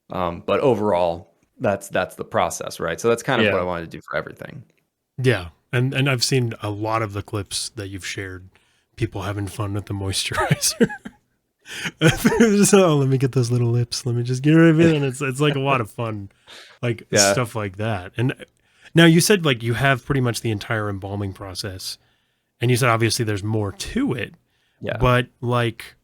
But overall, that's the process, right? So that's kind of what I Yeah. wanted to do for everything. Yeah. And I've seen a lot of the clips that you've shared, people having fun with the moisturizer. Just, oh, let me get those little lips. Let me just get rid of it. And it's like a lot of fun, like Yeah. stuff like that. And now you said like you have pretty much the entire embalming process. And you said obviously there's more to it. Yeah. But like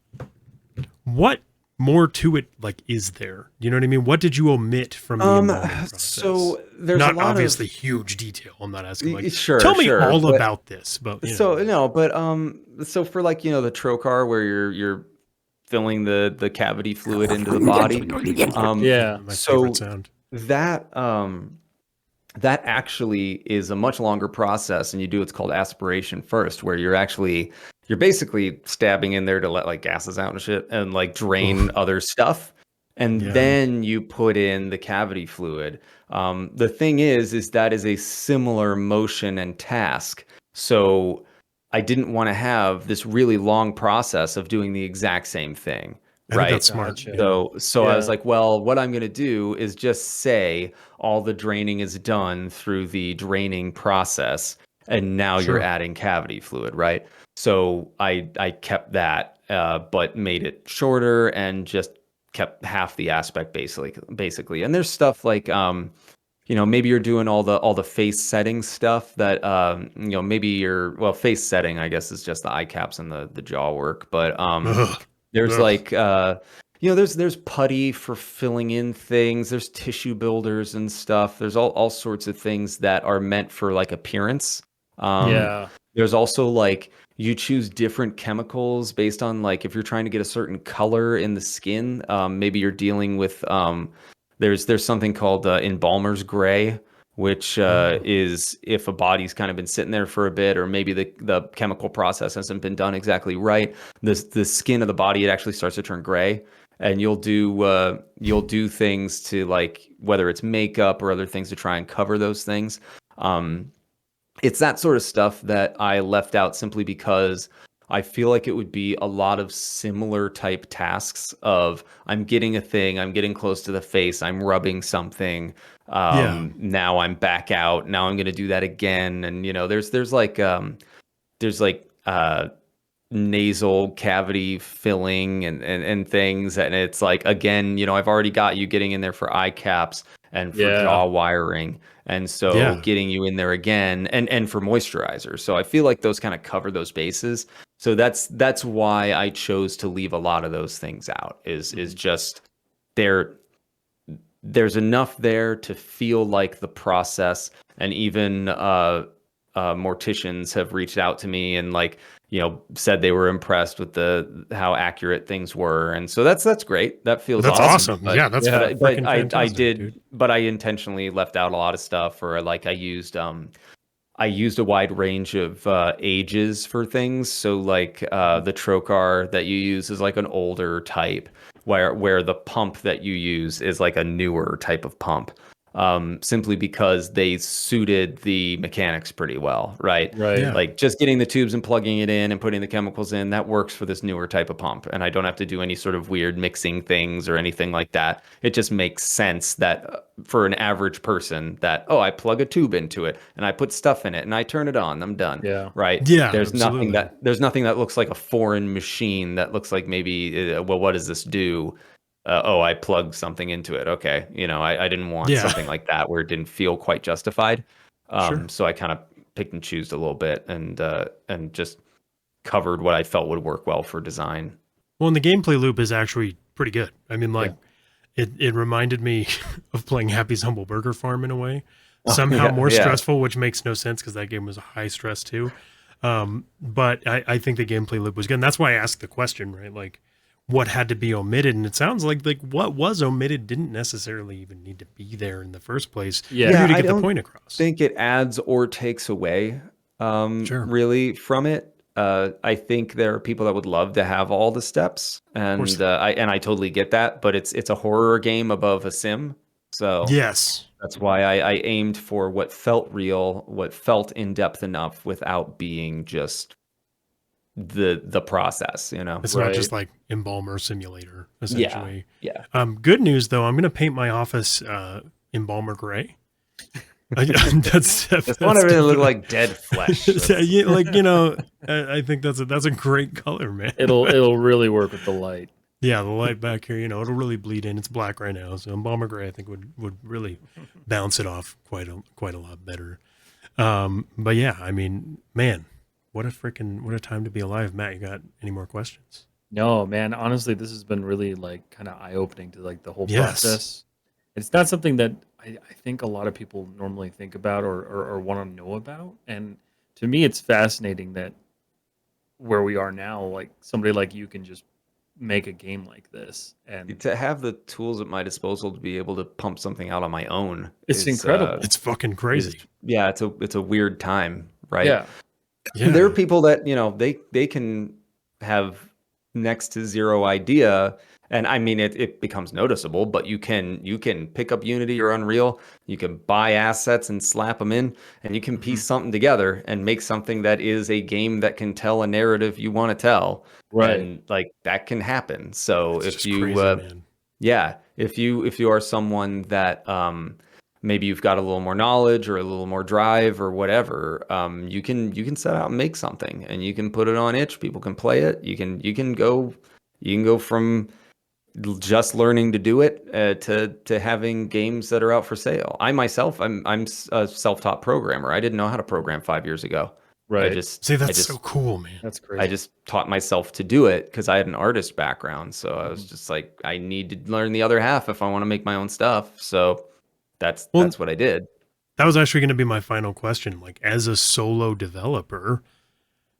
what more to it like is there? You know what I mean? What did you omit from the embalming process? So there's not a lot obviously of huge detail. I'm not asking like sure, tell me sure, all but about this. But you so know. no, but so for like the trocar where you're filling the cavity fluid into the body, Yeah. My favorite so sound. that that actually is a much longer process, and you do what's called aspiration first, where you're basically stabbing in there to let like gases out and shit and like drain other stuff, and Yeah. then you put in the cavity fluid. The thing is that is a similar motion and task. So I didn't want to have this really long process of doing the exact same thing, I think right? that's smart. Gotcha. Yeah. So I was Yeah. like, well, what I'm going to do is just say all the draining is done through the draining process, and now you're Sure. adding cavity fluid, right? So I kept that, but made it shorter and just kept half the aspect basically. And there's stuff like maybe you're doing all the face setting stuff that maybe face setting I guess is just the eye caps and the jaw work, but Ugh. there's Ugh. like there's putty for filling in things. There's tissue builders and stuff. There's all sorts of things that are meant for like appearance. Yeah. There's also like you choose different chemicals based on like if you're trying to get a certain color in the skin. Maybe you're dealing with there's something called embalmer's gray, which Oh. is if a body's kind of been sitting there for a bit, or maybe the chemical process hasn't been done exactly right. The skin of the body, it actually starts to turn gray, and you'll do things to like whether it's makeup or other things to try and cover those things. It's that sort of stuff that I left out simply because I feel like it would be a lot of similar type tasks of I'm getting a thing, I'm getting close to the face, I'm rubbing something. Yeah. Now I'm back out. Now I'm going to do that again. And there's like nasal cavity filling and things, and it's like again I've already got you getting in there for eye caps and for Yeah. jaw wiring, and so Yeah. getting you in there again and for moisturizer. So I feel like those kind of cover those bases. So that's why I chose to leave a lot of those things out is just there there's enough there to feel like the process. And even morticians have reached out to me and like said they were impressed with the how accurate things were, and so that's great. That feels That's awesome. But, Yeah, that's Yeah. freaking I fantastic, did, dude. but I intentionally left out a lot of stuff, or like I used a wide range of ages for things. So like the trocar that you use is like an older type, where the pump that you use is like a newer type of pump. Simply because they suited the mechanics pretty well, right? Right. Yeah. Like just getting the tubes and plugging it in and putting the chemicals in, that works for this newer type of pump. And I don't have to do any sort of weird mixing things or anything like that. It just makes sense that for an average person that, oh, I plug a tube into it and I put stuff in it and I turn it on, I'm done. Yeah. Right. Yeah, There's nothing absolutely. that looks like a foreign machine that looks like maybe, well, what does this do? Oh, I plugged something into it. Okay. I didn't want Yeah. something like that where it didn't feel quite justified. Sure. So I kind of picked and chose a little bit and just covered what I felt would work well for design. Well, and the gameplay loop is actually pretty good. I mean, like Yeah. it reminded me of playing Happy's Humble Burger Farm in a way. Oh, Somehow more yeah. stressful, which makes no sense because that game was high stress too. But I think the gameplay loop was good. And that's why I asked the question, right? Like, what had to be omitted? And it sounds like what was omitted didn't necessarily even need to be there in the first place Yeah. for you to I get the don't point across. think it adds or takes away Sure. really from it. I think there are people that would love to have all the steps, course. and I totally get that. But it's a horror game above a sim, So Yes. that's why I aimed for what felt real, what felt in depth enough without being just the process, you know? It's not Right. just like Embalmer Simulator, Yeah. essentially. Yeah. Good news though, I'm gonna paint my office Embalmer Gray. Just want to really look definitely like dead flesh. That's, yeah, like I think that's a great color, man. It'll really work with the light. Yeah, the light back here, it'll really bleed in. It's black right now, so Embalmer Gray I think would really bounce it off quite a lot better. But yeah, I mean, man, what a time to be alive, Matt. You got any more questions? No, man, honestly, this has been really like kind of eye-opening to like the whole Yes. process. It's not something that I think a lot of people normally think about or want to know about. And to me, it's fascinating that where we are now, like somebody like you can just make a game like this. And to have the tools at my disposal to be able to pump something out on my own it's incredible. It's fucking is crazy. yeah, it's a weird time, right? Yeah. Yeah. There are people that, they can have next to zero idea, and I mean it becomes noticeable, but you can pick up Unity or Unreal, you can buy assets and slap them in, and you can piece something together and make something that is a game that can tell a narrative you want to tell. Right. And like that can happen. So It's if just you crazy, man. yeah, if you are someone that maybe you've got a little more knowledge or a little more drive or whatever, you can set out and make something, and you can put it on itch. People can play it. You can go from just learning to do it to having games that are out for sale. I myself, I'm a self-taught programmer. I didn't know how to program 5 years ago. Right. See, I that's just so cool, man. That's I crazy. just taught myself to do it because I had an artist background. So I was just like, I need to learn the other half if I want to make my own stuff. So that's Well, what I did. that was actually going to be my final question. Like, as a solo developer,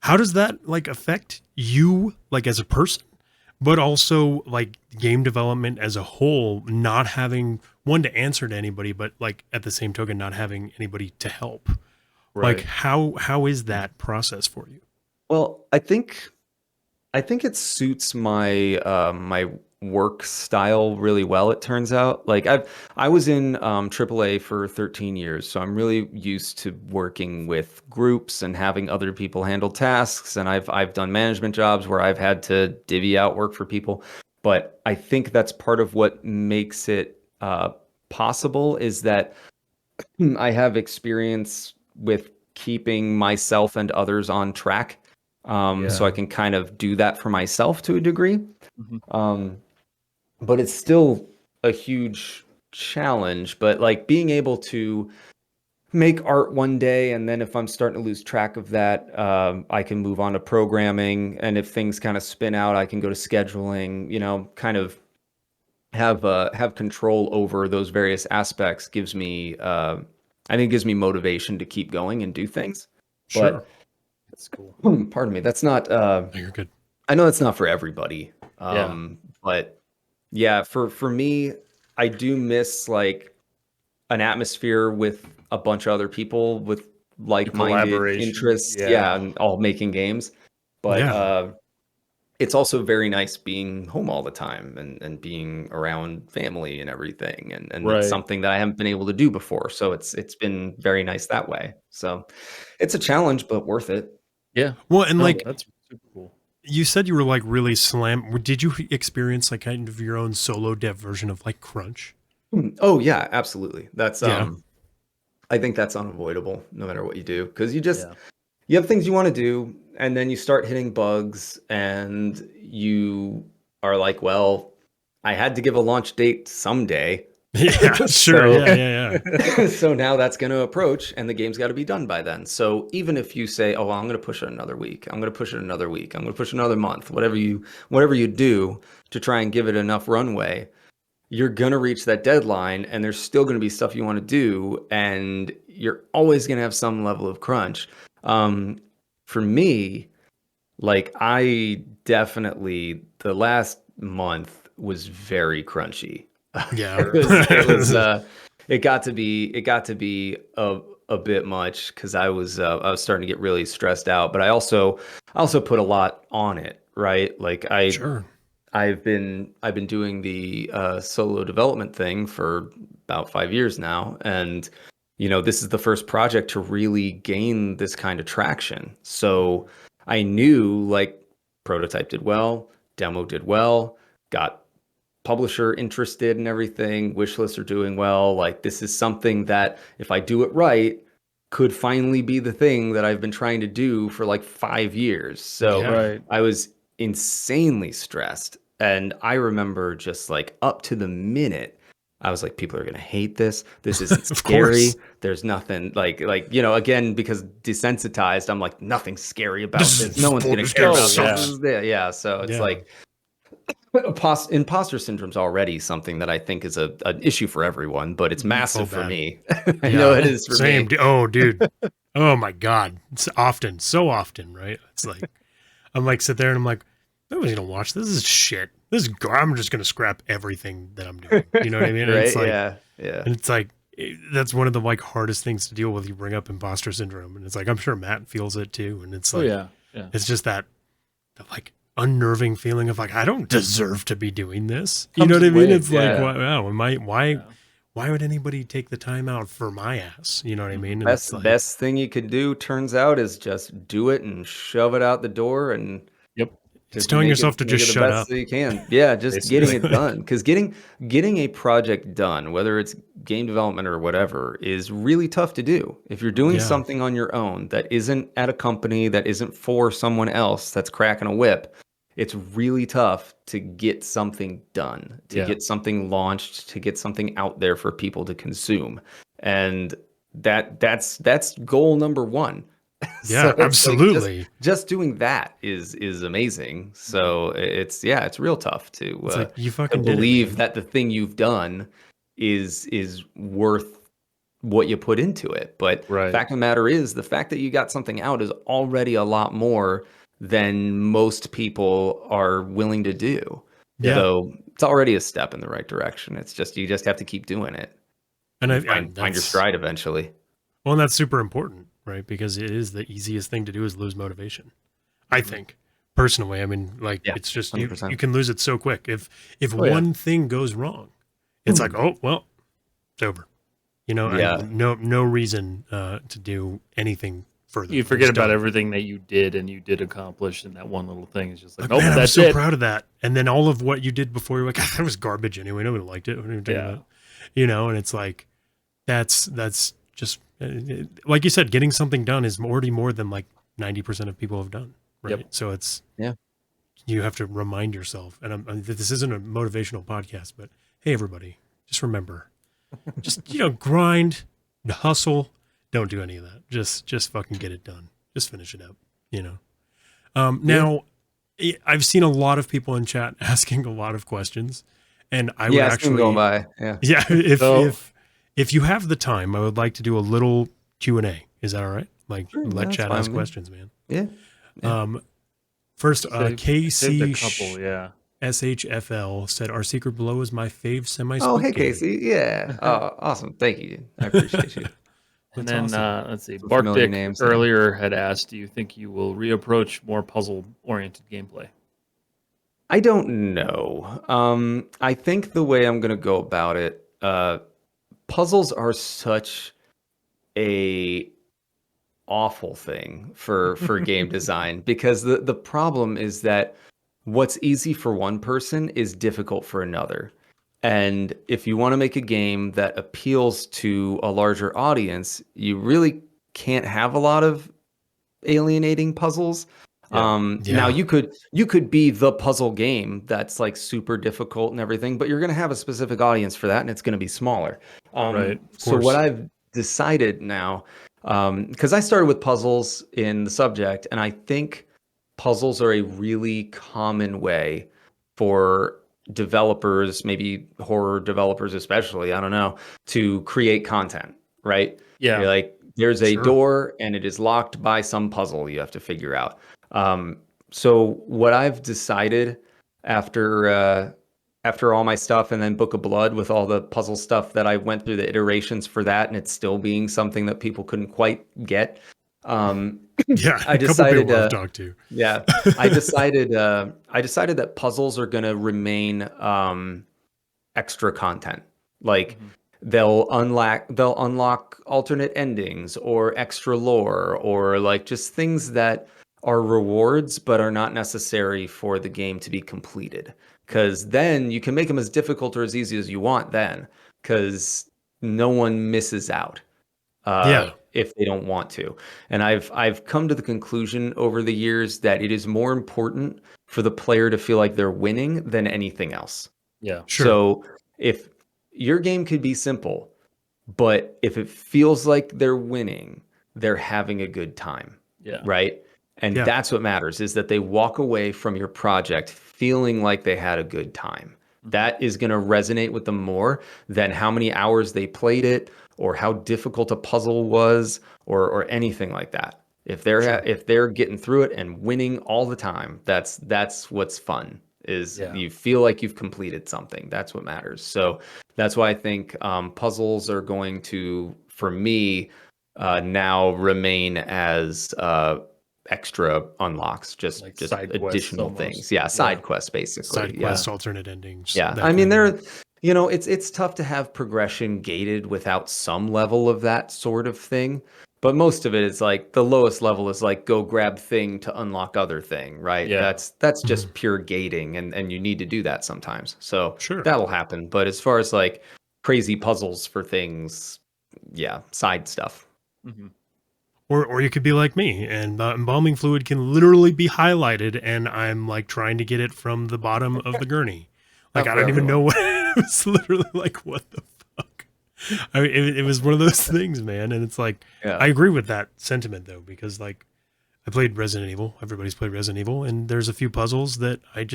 how does that like affect you, like as a person, but also like game development as a whole? Not having one to answer to anybody, but like at the same token, not having anybody to help. Like, Right. how is that process for you? Well, I think it suits my my work style really well, it turns out. Like I was in AAA for 13 years, so I'm really used to working with groups and having other people handle tasks, and I've done management jobs where I've had to divvy out work for people. But I think that's part of what makes it possible is that I have experience with keeping myself and others on track. So I Yeah. can kind of do that for myself to a degree. Mhm. Um, but it's still a huge challenge. But like being able to make art one day, and then if I'm starting to lose track of that, I can move on to programming. And if things kind of spin out, I can go to scheduling, kind of have control over those various aspects gives me I think gives me motivation to keep going and do things. Sure. But That's cool. pardon me, that's not No, you're good. I know that's not for everybody. Yeah. But yeah, for me, I do miss like an atmosphere with a bunch of other people with The like-minded collaboration. interests, yeah, Yeah. and all making games. But Yeah. it's also very nice being home all the time and being around family and everything. And it's Right. something that I haven't been able to do before. So it's been very nice that way. So it's a challenge, but worth it. Yeah. Well, and No, like that's super cool. you said, you were like really did you experience like kind of your own solo dev version of like crunch? Oh yeah, absolutely. That's Yeah. I think that's unavoidable no matter what you do because Yeah. you have things you want to do and then you start hitting bugs and you are like, well, I had to give a launch date someday. Yeah, sure. So Yeah. so now that's going to approach and the game's got to be done by then. So even if you say, oh, well, I'm going to push it another week, I'm going to push it another week, I'm going to push it another month, whatever you do to try and give it enough runway, you're going to reach that deadline and there's still going to be stuff you want to do. And you're always going to have some level of crunch. For me, like I definitely, the last month was very crunchy. Yeah. It got to be a bit much because I was starting to get really stressed out, but I also put a lot on it, right? Like Sure. I've been doing the solo development thing for about 5 years now. And, this is the first project to really gain this kind of traction. So I knew like prototype did well, demo did well, got publisher interested and everything, wish lists are doing well. Like this is something that if I do it right, could finally be the thing that I've been trying to do for like 5 years. So Yeah. Right. I was insanely stressed. And I remember just like up to the minute, I was like, people are going to hate this. This isn't Of scary. course. There's nothing again, because desensitized, I'm like, nothing scary about This this. is No one's going to this care game about sucks. this. Yeah. So it's Yeah. like, imposter syndrome is already something that I think is an issue for everyone, but it's massive for bad. me. I know it is for Same. me. Oh, dude. Oh my God. It's often, so often, right? It's like, I'm like, sit there and I'm like, nobody's going to watch this. This is shit. I'm just going to scrap everything that I'm doing. You know what I mean? And Right? it's like, Yeah. and it's like, that's one of the like hardest things to deal with. You bring up imposter syndrome, and it's like, I'm sure Matt feels it too. And it's Oh like, yeah. it's just that like unnerving feeling of like, I don't deserve to be doing this. You Comes know what I in mean? waves, It's like, yeah. why would anybody take the time out for my ass? You know what I mean? And it's like, Best thing you could do, turns out, is just do it and shove it out the door and Yep. it's telling yourself to just the shut best up. that you can. Yeah, just getting it Basically. done. Because getting a project done, whether it's game development or whatever, is really tough to do. If you're doing Yeah. something on your own that isn't at a company, that isn't for someone else that's cracking a whip, it's really tough to get something done, to Yeah. get something launched, to get something out there for people to consume. And that's goal number one. Yeah, So it's like absolutely. just doing that is amazing. So it's real tough to It's like, you fucking did it, believe man. that the thing you've done is worth what you put into it. But Right. fact of the matter is, the fact that you got something out is already a lot more than most people are willing to do. Yeah. So it's already a step in the right direction. It's just you just have to keep doing it. And I Find your that's- stride eventually. Well, and that's super important, right? Because it is the easiest thing to do is lose motivation. I think personally, I mean, like Yeah, it's just 100%. you can lose it so quick. If Oh, yeah. one thing goes wrong, it's like, oh well, it's over. You know, I Yeah. have no reason to do anything further. You I'm forget just about done. everything that you did and you did accomplish in that one little thing. It's just like, Like, oh, man, I'm that's so it. proud of that. And then all of what you did before, you're like, that was garbage anyway. Nobody liked it. What are you talking Yeah. about? You know, and it's like, that's just like you said, getting something done is already more than like 90% of people have done. Right. Yep. So it's, Yeah. you have to remind yourself. And this isn't a motivational podcast, but hey, everybody, just remember, just, grind, hustle. Don't do any of that. Just fucking get it done. Just finish it up, Now, I've seen a lot of people in chat asking a lot of questions, and I would Yeah, it's been actually going by. Yeah. Yeah, So- if you have the time, I would like to do a little Q&A. Is that all right? Like, Sure, let that's chat fine ask with me. questions, man. Yeah. Yeah. First, Saved a KC couple, yeah. SHFL said, our secret below is my fave semi. Oh, hey, Casey. Yeah. Awesome. Thank you. I appreciate you. And That's then awesome. let's see, Some familiar Bark Dick names. earlier had asked, do you think you will reapproach more puzzle-oriented gameplay? I don't know. I think the way I'm going to go about it, puzzles are such a awful thing for game design, because the problem is that what's easy for one person is difficult for another. And if you want to make a game that appeals to a larger audience, you really can't have a lot of alienating puzzles. Yeah. Now you could be the puzzle game that's like super difficult and everything, but you're going to have a specific audience for that, and it's going to be smaller. Right. So what I've decided now, because I started with puzzles in the subject, and I think puzzles are a really common way for developers, maybe horror developers especially, I don't know, to create content, right? Yeah. You're like, there's a Sure. door and it is locked by some puzzle you have to figure out. So what I've decided after all my stuff, and then Book of Blood with all the puzzle stuff that I went through the iterations for that, and it's still being something that people couldn't quite get. Yeah, I a couple decided, people I've talked to. Yeah, I decided that puzzles are going to remain extra content. Like they'll unlock alternate endings or extra lore or like just things that are rewards but are not necessary for the game to be completed. Because then you can make them as difficult or as easy as you want then, because no one misses out Yeah, if they don't want to. And I've come to the conclusion over the years that it is more important for the player to feel like they're winning than anything else. Yeah. sure. So if your game could be simple, but if it feels like they're winning, they're having a good time, Yeah. right? And Yeah. that's what matters, is that they walk away from your project feeling like they had a good time. That is going to resonate with them more than how many hours they played it or how difficult a puzzle was or anything like that. Sure. If they're getting through it and winning all the time, that's what's fun. Is Yeah. you feel like you've completed something. That's what matters. So that's why I think puzzles are going to, for me, now remain as extra unlocks, Like just side quests additional almost. things. Yeah, Yeah. side quests basically. Side Yeah, quests, alternate endings, yeah. that I mean, kind of thing. it's tough to have progression gated without some level of that sort of thing. But most of it is like the lowest level is like go grab thing to unlock other thing, right? Yeah. That's Mhm. just pure gating, and you need to do that sometimes. So Sure. that'll happen. But as far as like crazy puzzles for things, yeah, side stuff. Hmm. Or you could be like me, and the embalming fluid can literally be highlighted, and I'm like trying to get it from the bottom of the gurney. Like Not I for don't even know everyone. what it was. Literally like, what the fuck? I mean, it was one of those things, man. And it's like, Yeah. I agree with that sentiment though, because like I played Resident Evil. Everybody's played Resident Evil, and there's a few puzzles that I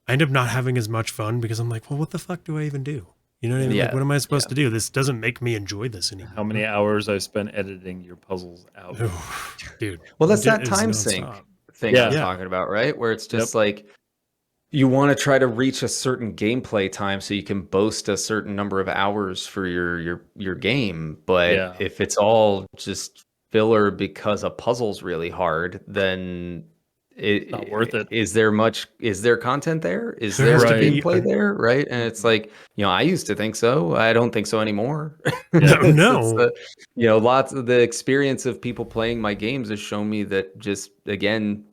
end up not having as much fun because I'm like, well, what the fuck do I even do? You know what I mean? Like, Yeah. what am I Yeah. supposed to do? This doesn't make me enjoy this How many anymore. hours I've spent editing your puzzles out. Oh, dude, Well, that's that it's time nonstop. sink thing I Yeah. was Yeah, talking about, right? Where it's Yep. just like you want to try to reach a certain gameplay time so you can boast a certain number of hours for your game. But Yeah. if it's all just filler because a puzzle's really hard, then Not worth it. is there content there? Is there has there to Right. be gameplay a there? Right? And it's Mhm. like, I used to think so. I don't think so anymore. Yeah. It's no. lots of the experience of people playing my games has shown me that just again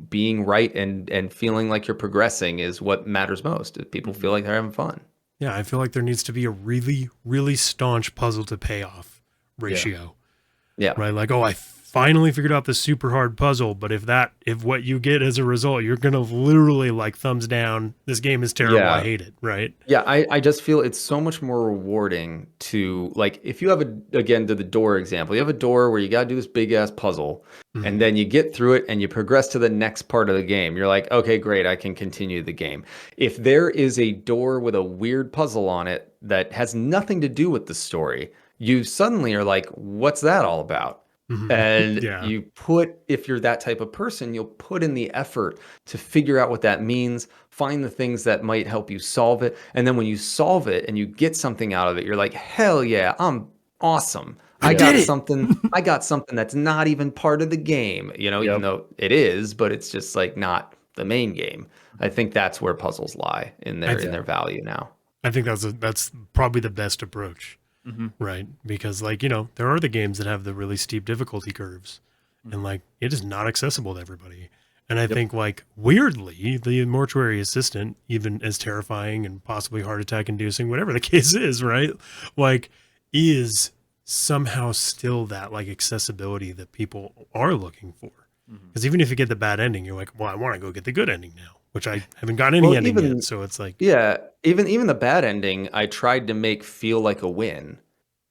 being right and feeling like you're progressing is what matters most. If people feel Mhm. like they're having fun. Yeah, I feel like there needs to be a really, really staunch puzzle to payoff Yeah. ratio, Yeah. right? Like, oh, I finally figured out this super hard puzzle, but if what you get as a result, you're gonna literally like thumbs down. This game is terrible. I Yeah. hate it. Right? Yeah, I just feel it's so much more rewarding to like if you have again to the door example, you have a door where you got to do this big ass puzzle Mhm. and then you get through it and you progress to the next part of the game. You're like, okay, great, I can continue the game. If there is a door with a weird puzzle on it that has nothing to do with the story, you suddenly are like, what's that all about? Mhm. And Yeah. if you're that type of person, you'll put in the effort to figure out what that means, find the things that might help you solve it. And then when you solve it and you get something out of it, you're like, hell yeah, I'm awesome. I Yeah. did it. I got something that's not even part of the game, even Yep. though it is, but it's just like not the main game. I think that's where puzzles lie in I their th- value now. I think that's probably the best approach, Hmm. right? Because like there are the games that have the really steep difficulty curves, and like it is not accessible to everybody. And I Yep. think like weirdly, the Mortuary Assistant, even as terrifying and possibly heart attack inducing, whatever the case is, right? Like is somehow still that like accessibility that people are looking for. Hmm. Because even if you get the bad ending, you're like, well, I want to go get the good ending now, which I haven't gotten any Well, ending yet. even So it's like, yeah, even the bad ending, I tried to make feel like a win.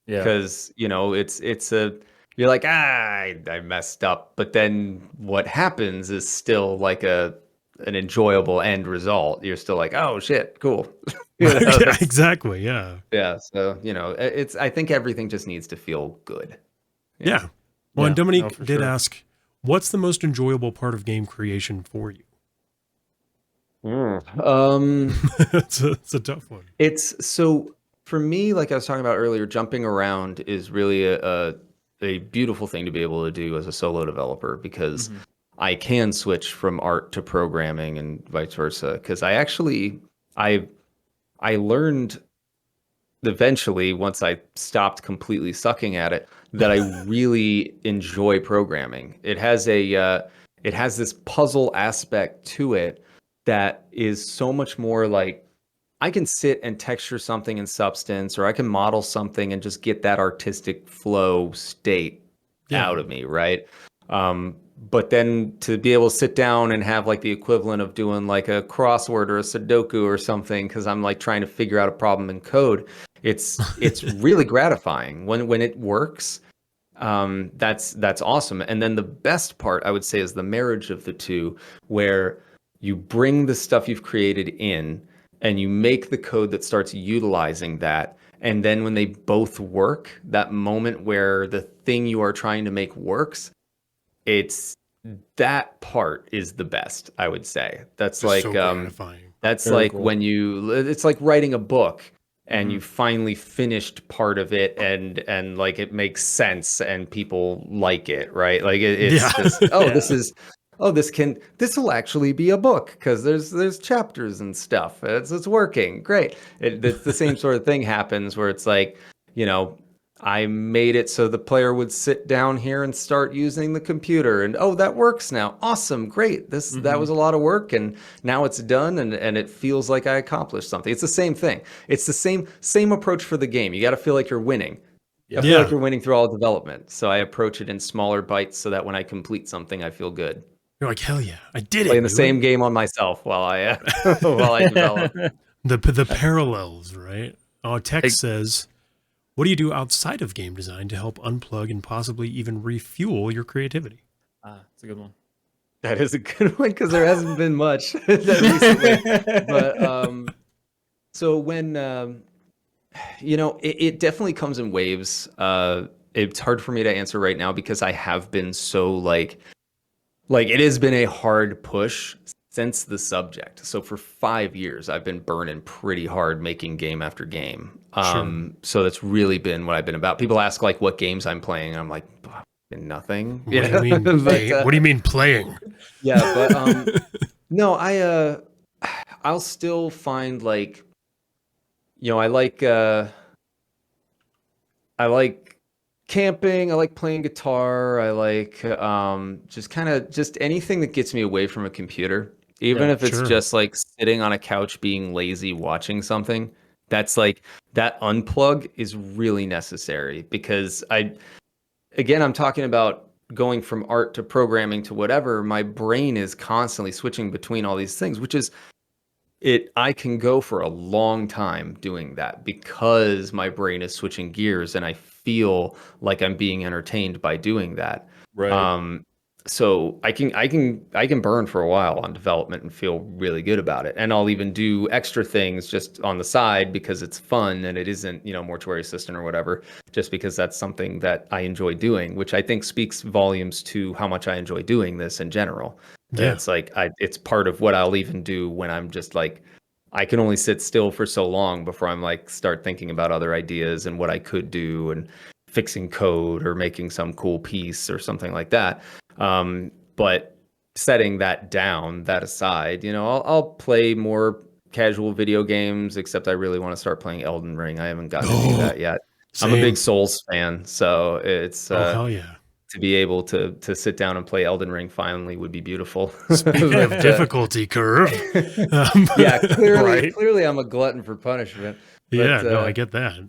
Yeah. Because it's a you're like I messed up, but then what happens is still like an enjoyable end result. You're still like, oh shit, cool. yeah, That's exactly. Yeah. yeah. So it's I think everything just needs to feel good. Yeah. Yeah. Well, and Yeah. No, Dominique for did sure. ask, what's the most enjoyable part of game creation for you? Um, It's a tough one. it's so for me, like I was talking about earlier, jumping around is really a beautiful thing to be able to do as a solo developer because Hmm. I can switch from art to programming and vice versa. Because I actually I learned eventually, once I stopped completely sucking at it, that I really enjoy programming. It has this puzzle aspect to it that is so much more like I can sit and texture something in Substance, or I can model something and just get that artistic flow state Yeah. out of me, right? But then to be able to sit down and have like the equivalent of doing like a crossword or a Sudoku or something, because I'm like trying to figure out a problem in code, it's really gratifying when it works. That's awesome. And then the best part, I would say, is the marriage of the two, where you bring the stuff you've created in and you make the code that starts utilizing that. And then when they both work, that moment where the thing you are trying to make works, it's that part is the best, I would say. That's like So gratifying. that's Very like cool. when it's like writing a book and Mhm. you finally finished part of it and like it makes sense and people like it, right? Like it's Yeah. just, oh, Yeah. this will actually be a book because there's chapters and stuff. It's working. Great. It's the same sort of thing happens where it's like, you know, I made it so the player would sit down here and start using the computer, and oh, that works now. Awesome, great. That was Mhm. a lot of work, and now it's done, and it feels like I accomplished something. It's the same thing. It's the same approach for the game. You got to feel like you're winning. Yep. I feel like Yeah. you're winning through all development. So I approach it in smaller bites so that when I complete something, I feel good. You're like, hell yeah, I did it, Playing the dude. same game on myself while I while I develop. The parallels, right? Text Hey, says, what do you do outside of game design to help unplug and possibly even refuel your creativity? it's a good one. That is a good one because there hasn't been much that recently. But so when it definitely comes in waves. It's hard for me to answer right now because I have been so like it has been a hard push since the subject. So for 5 years, I've been burning pretty hard making game after game. Sure. So that's really been what I've been about. People ask like what games I'm playing, and I'm like, nothing. What do you mean? But, What do you mean playing? yeah, but no, I'll still find like I like camping, I like playing guitar, I like just kind of just anything that gets me away from a computer. Even Yeah. if it's Sure. just like sitting on a couch being lazy watching something, that's like that unplug is really necessary because I'm talking about going from art to programming to whatever. My brain is constantly switching between all these things, which is I can go for a long time doing that because my brain is switching gears and I feel like I'm being entertained by doing that. Right. Um, so I can burn for a while on development and feel really good about it. And I'll even do extra things just on the side because it's fun and it isn't, Mortuary Assistant or whatever, just because that's something that I enjoy doing, which I think speaks volumes to how much I enjoy doing this in general. Yeah. It's like it's part of what I'll even do when I'm just like I can only sit still for so long before I'm like start thinking about other ideas and what I could do and fixing code or making some cool piece or something like that. But setting that down, that aside, I'll play more casual video games, except I really want to start playing Elden Ring. I haven't gotten to do Oh, that yet. I'm a big same. Souls fan, so it's Oh, hell yeah. to be able to sit down and play Elden Ring finally would be beautiful. Speaking of But, difficulty curve, yeah, clearly, right? clearly, I'm a glutton for punishment. But Yeah, no, I get that.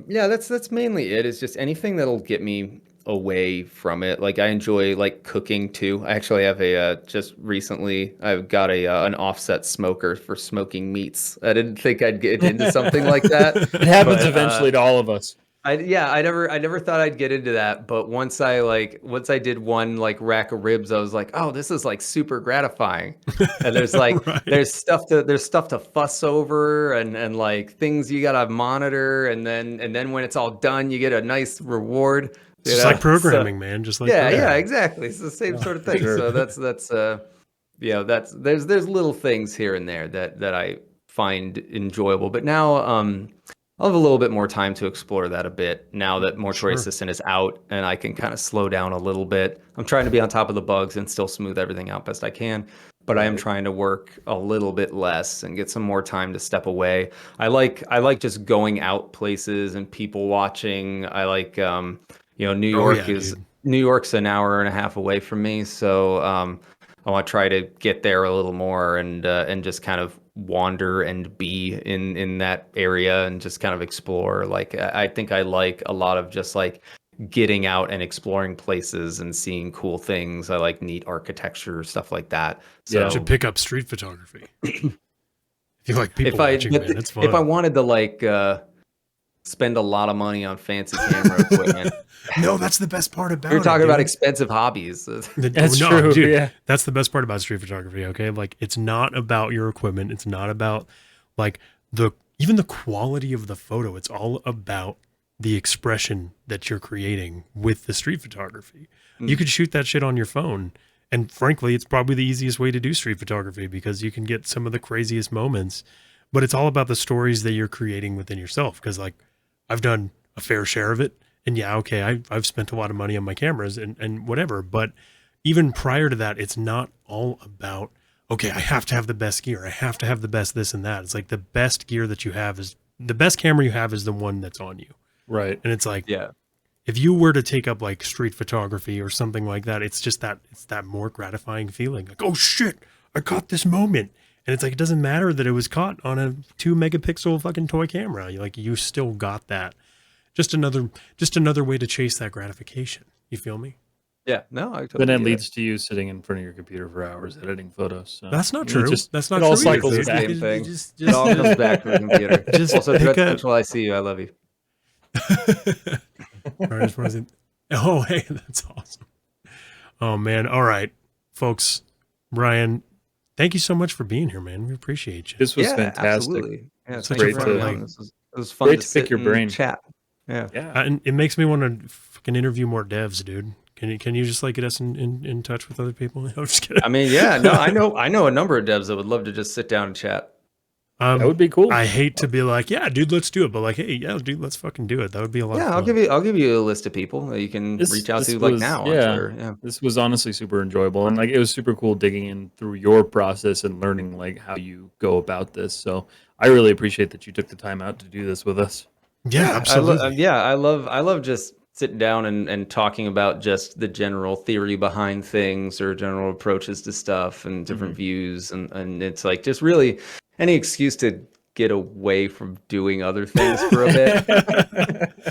yeah, that's mainly it. It's just anything that'll get me away from it. Like I enjoy like cooking too. I actually have just recently I've got an offset smoker for smoking meats. I didn't think I'd get into something like that, It happens but eventually to all of us. I never thought I'd get into that, but once I did one like rack of ribs, I was like, oh, this is like super gratifying. And Right. there's stuff to fuss over and like things you gotta monitor, and then when it's all done, you get a nice reward. It's just like So programming, man. Just like yeah, programming. exactly. It's the same Yeah, sort of for thing. sure. So that's there's little things here and there that I find enjoyable. But now I'll have a little bit more time to explore that a bit now that Mortuary Sure. Assistant is out and I can kind of slow down a little bit. I'm trying to be on top of the bugs and still smooth everything out best I can. but I am Right. trying to work a little bit less and get some more time to step away. I like just going out places and people watching. I like Oh yeah, dude. New York's an hour and a half away from me, so I want to try to get there a little more and just kind of wander and be in that area and just kind of explore. Like I think I like a lot of just like getting out and exploring places and seeing cool things. I like neat architecture, stuff like that. Yeah. You So should pick up street photography. If you like people if I watching, but man, it's fun. if I wanted to like spend a lot of money on fancy camera equipment, No, that's the best part about you're it. talking about dude. expensive hobbies. That's No, true. dude, Yeah. that's the best part about street photography. Okay, like it's not about your equipment. It's not about like even the quality of the photo. It's all about the expression that you're creating with the street photography. You could shoot that shit on your phone, and frankly, it's probably the easiest way to do street photography because you can get some of the craziest moments. But it's all about the stories that you're creating within yourself. Because like I've done a fair share of it. And yeah, okay, I've spent a lot of money on my cameras and whatever. But even prior to that, it's not all about, okay, I have to have the best gear. I have to have the best this and that. It's like the best gear that you have is the best camera you have is the one that's on you. Right. And it's like, Yeah. if you were to take up like street photography or something like that, it's just it's that more gratifying feeling. Like, oh shit, I caught this moment. And it's like, it doesn't matter that it was caught on a 2 megapixel fucking toy camera. You still got that. Just another way to chase that gratification. You feel me? Yeah. No, I Then totally it get leads to you sitting in front of your computer for hours editing photos. So That's not it true. just- That's not it all true either, cycles dude. back. Same thing. Just, It all comes back to the computer. Just Also, pick Dread up- Central, I see you. I love you. Artist President. Oh, hey, that's awesome. Oh man. All right, folks. Ryan, thank you so much for being here, man. We appreciate you. This was Yeah, fantastic. absolutely. Yeah, Such thanks a for having fun me night. on. It was fun Great to to pick sit your and brain. chat. Yeah. Yeah. And it makes me want to fucking interview more devs, dude. Can you just like get us in touch with other people? No, I'm just kidding. I mean, yeah, no, I know a number of devs that would love to just sit down and chat. That would be cool. I hate to be like, yeah, dude, let's do it, but like, hey, yeah, dude, let's fucking do it. That would be a lot. Yeah, of I'll fun. give you a list of people that you can reach out to like now on Yeah. Twitter. Yeah. This was honestly super enjoyable, and like it was super cool digging in through your process and learning like how you go about this. So I really appreciate that you took the time out to do this with us. Yeah, absolutely. I love just sitting down and talking about just the general theory behind things or general approaches to stuff and different views and it's like just really any excuse to get away from doing other things for a bit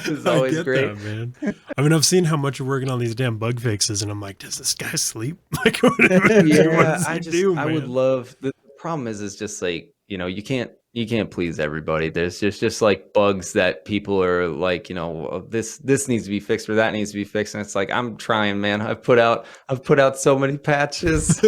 is I always get great. that, man. I mean, I've seen how much you're working on these damn bug fixes, and I'm like, does this guy sleep? Like, what Yeah, does he do, I would man? love the problem is just like, you can't please everybody. There's just like bugs that people are like, this needs to be fixed or that needs to be fixed. And it's like, I'm trying, man. I've put out so many patches.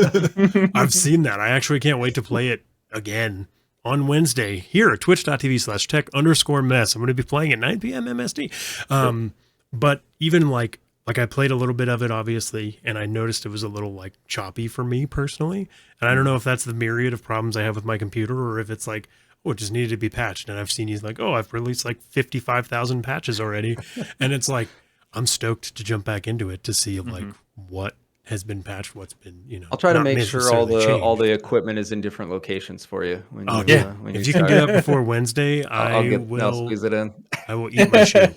I've seen that. I actually can't wait to play it again on Wednesday here at twitch.tv/tech_mess. I'm going to be playing at 9 p.m. MST. But even like I played a little bit of it, obviously, and I noticed it was a little like choppy for me personally. And I don't know if that's the myriad of problems I have with my computer or if it's like, oh, it just needed to be patched. And I've seen he's like, oh, I've released like 55,000 patches already. And it's like, I'm stoked to jump back into it to see like what has been patched, what's been, I'll try to not make sure all necessarily the changed. equipment is in different locations for you. When Oh you, yeah, when if you you can start. get up before Wednesday, I'll will squeeze it in. I will eat my shoe.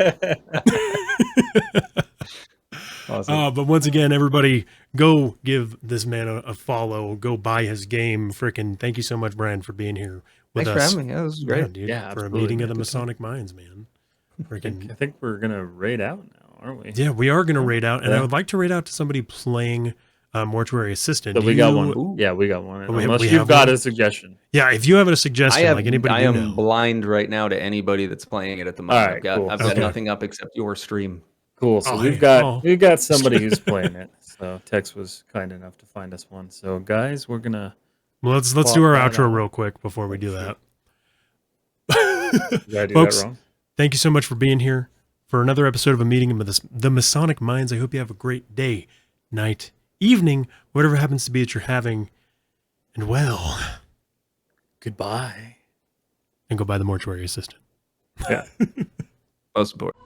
Awesome. But once again, everybody, go give this man a follow. Go buy his game. Frickin' thank you so much, Brian, for being here with Thanks us. for having me. Yeah, this was Yeah, great. dude, Yeah, for a absolutely, meeting of the man. Messonic Minds, man. Frickin' I think we're gonna raid out now, aren't we? yeah, we are gonna raid out, and I Yeah. would like to raid out to somebody playing Mortuary Assistant. So Do we got you- one. Ooh. Yeah, we got one. we Unless have you've got one? a suggestion. Yeah, if you have a suggestion, like anybody I you am know. blind right now to anybody that's playing it at the moment. All right, cool. I've got Okay. nothing up except your stream. Cool. So Oh, we've hey. got Oh. we've got somebody who's playing it. So Tex was kind enough to find us one. So guys, we're gonna Well, let's do Swap our that outro out. real quick before we do that. did I do Folks, that wrong? thank you so much for being here for another episode of a meeting of the Messonic Minds. I hope you have a great day, night, evening, whatever happens to be that you're having. And well, Goodbye. and go buy the Mortuary Assistant. Yeah. Most important.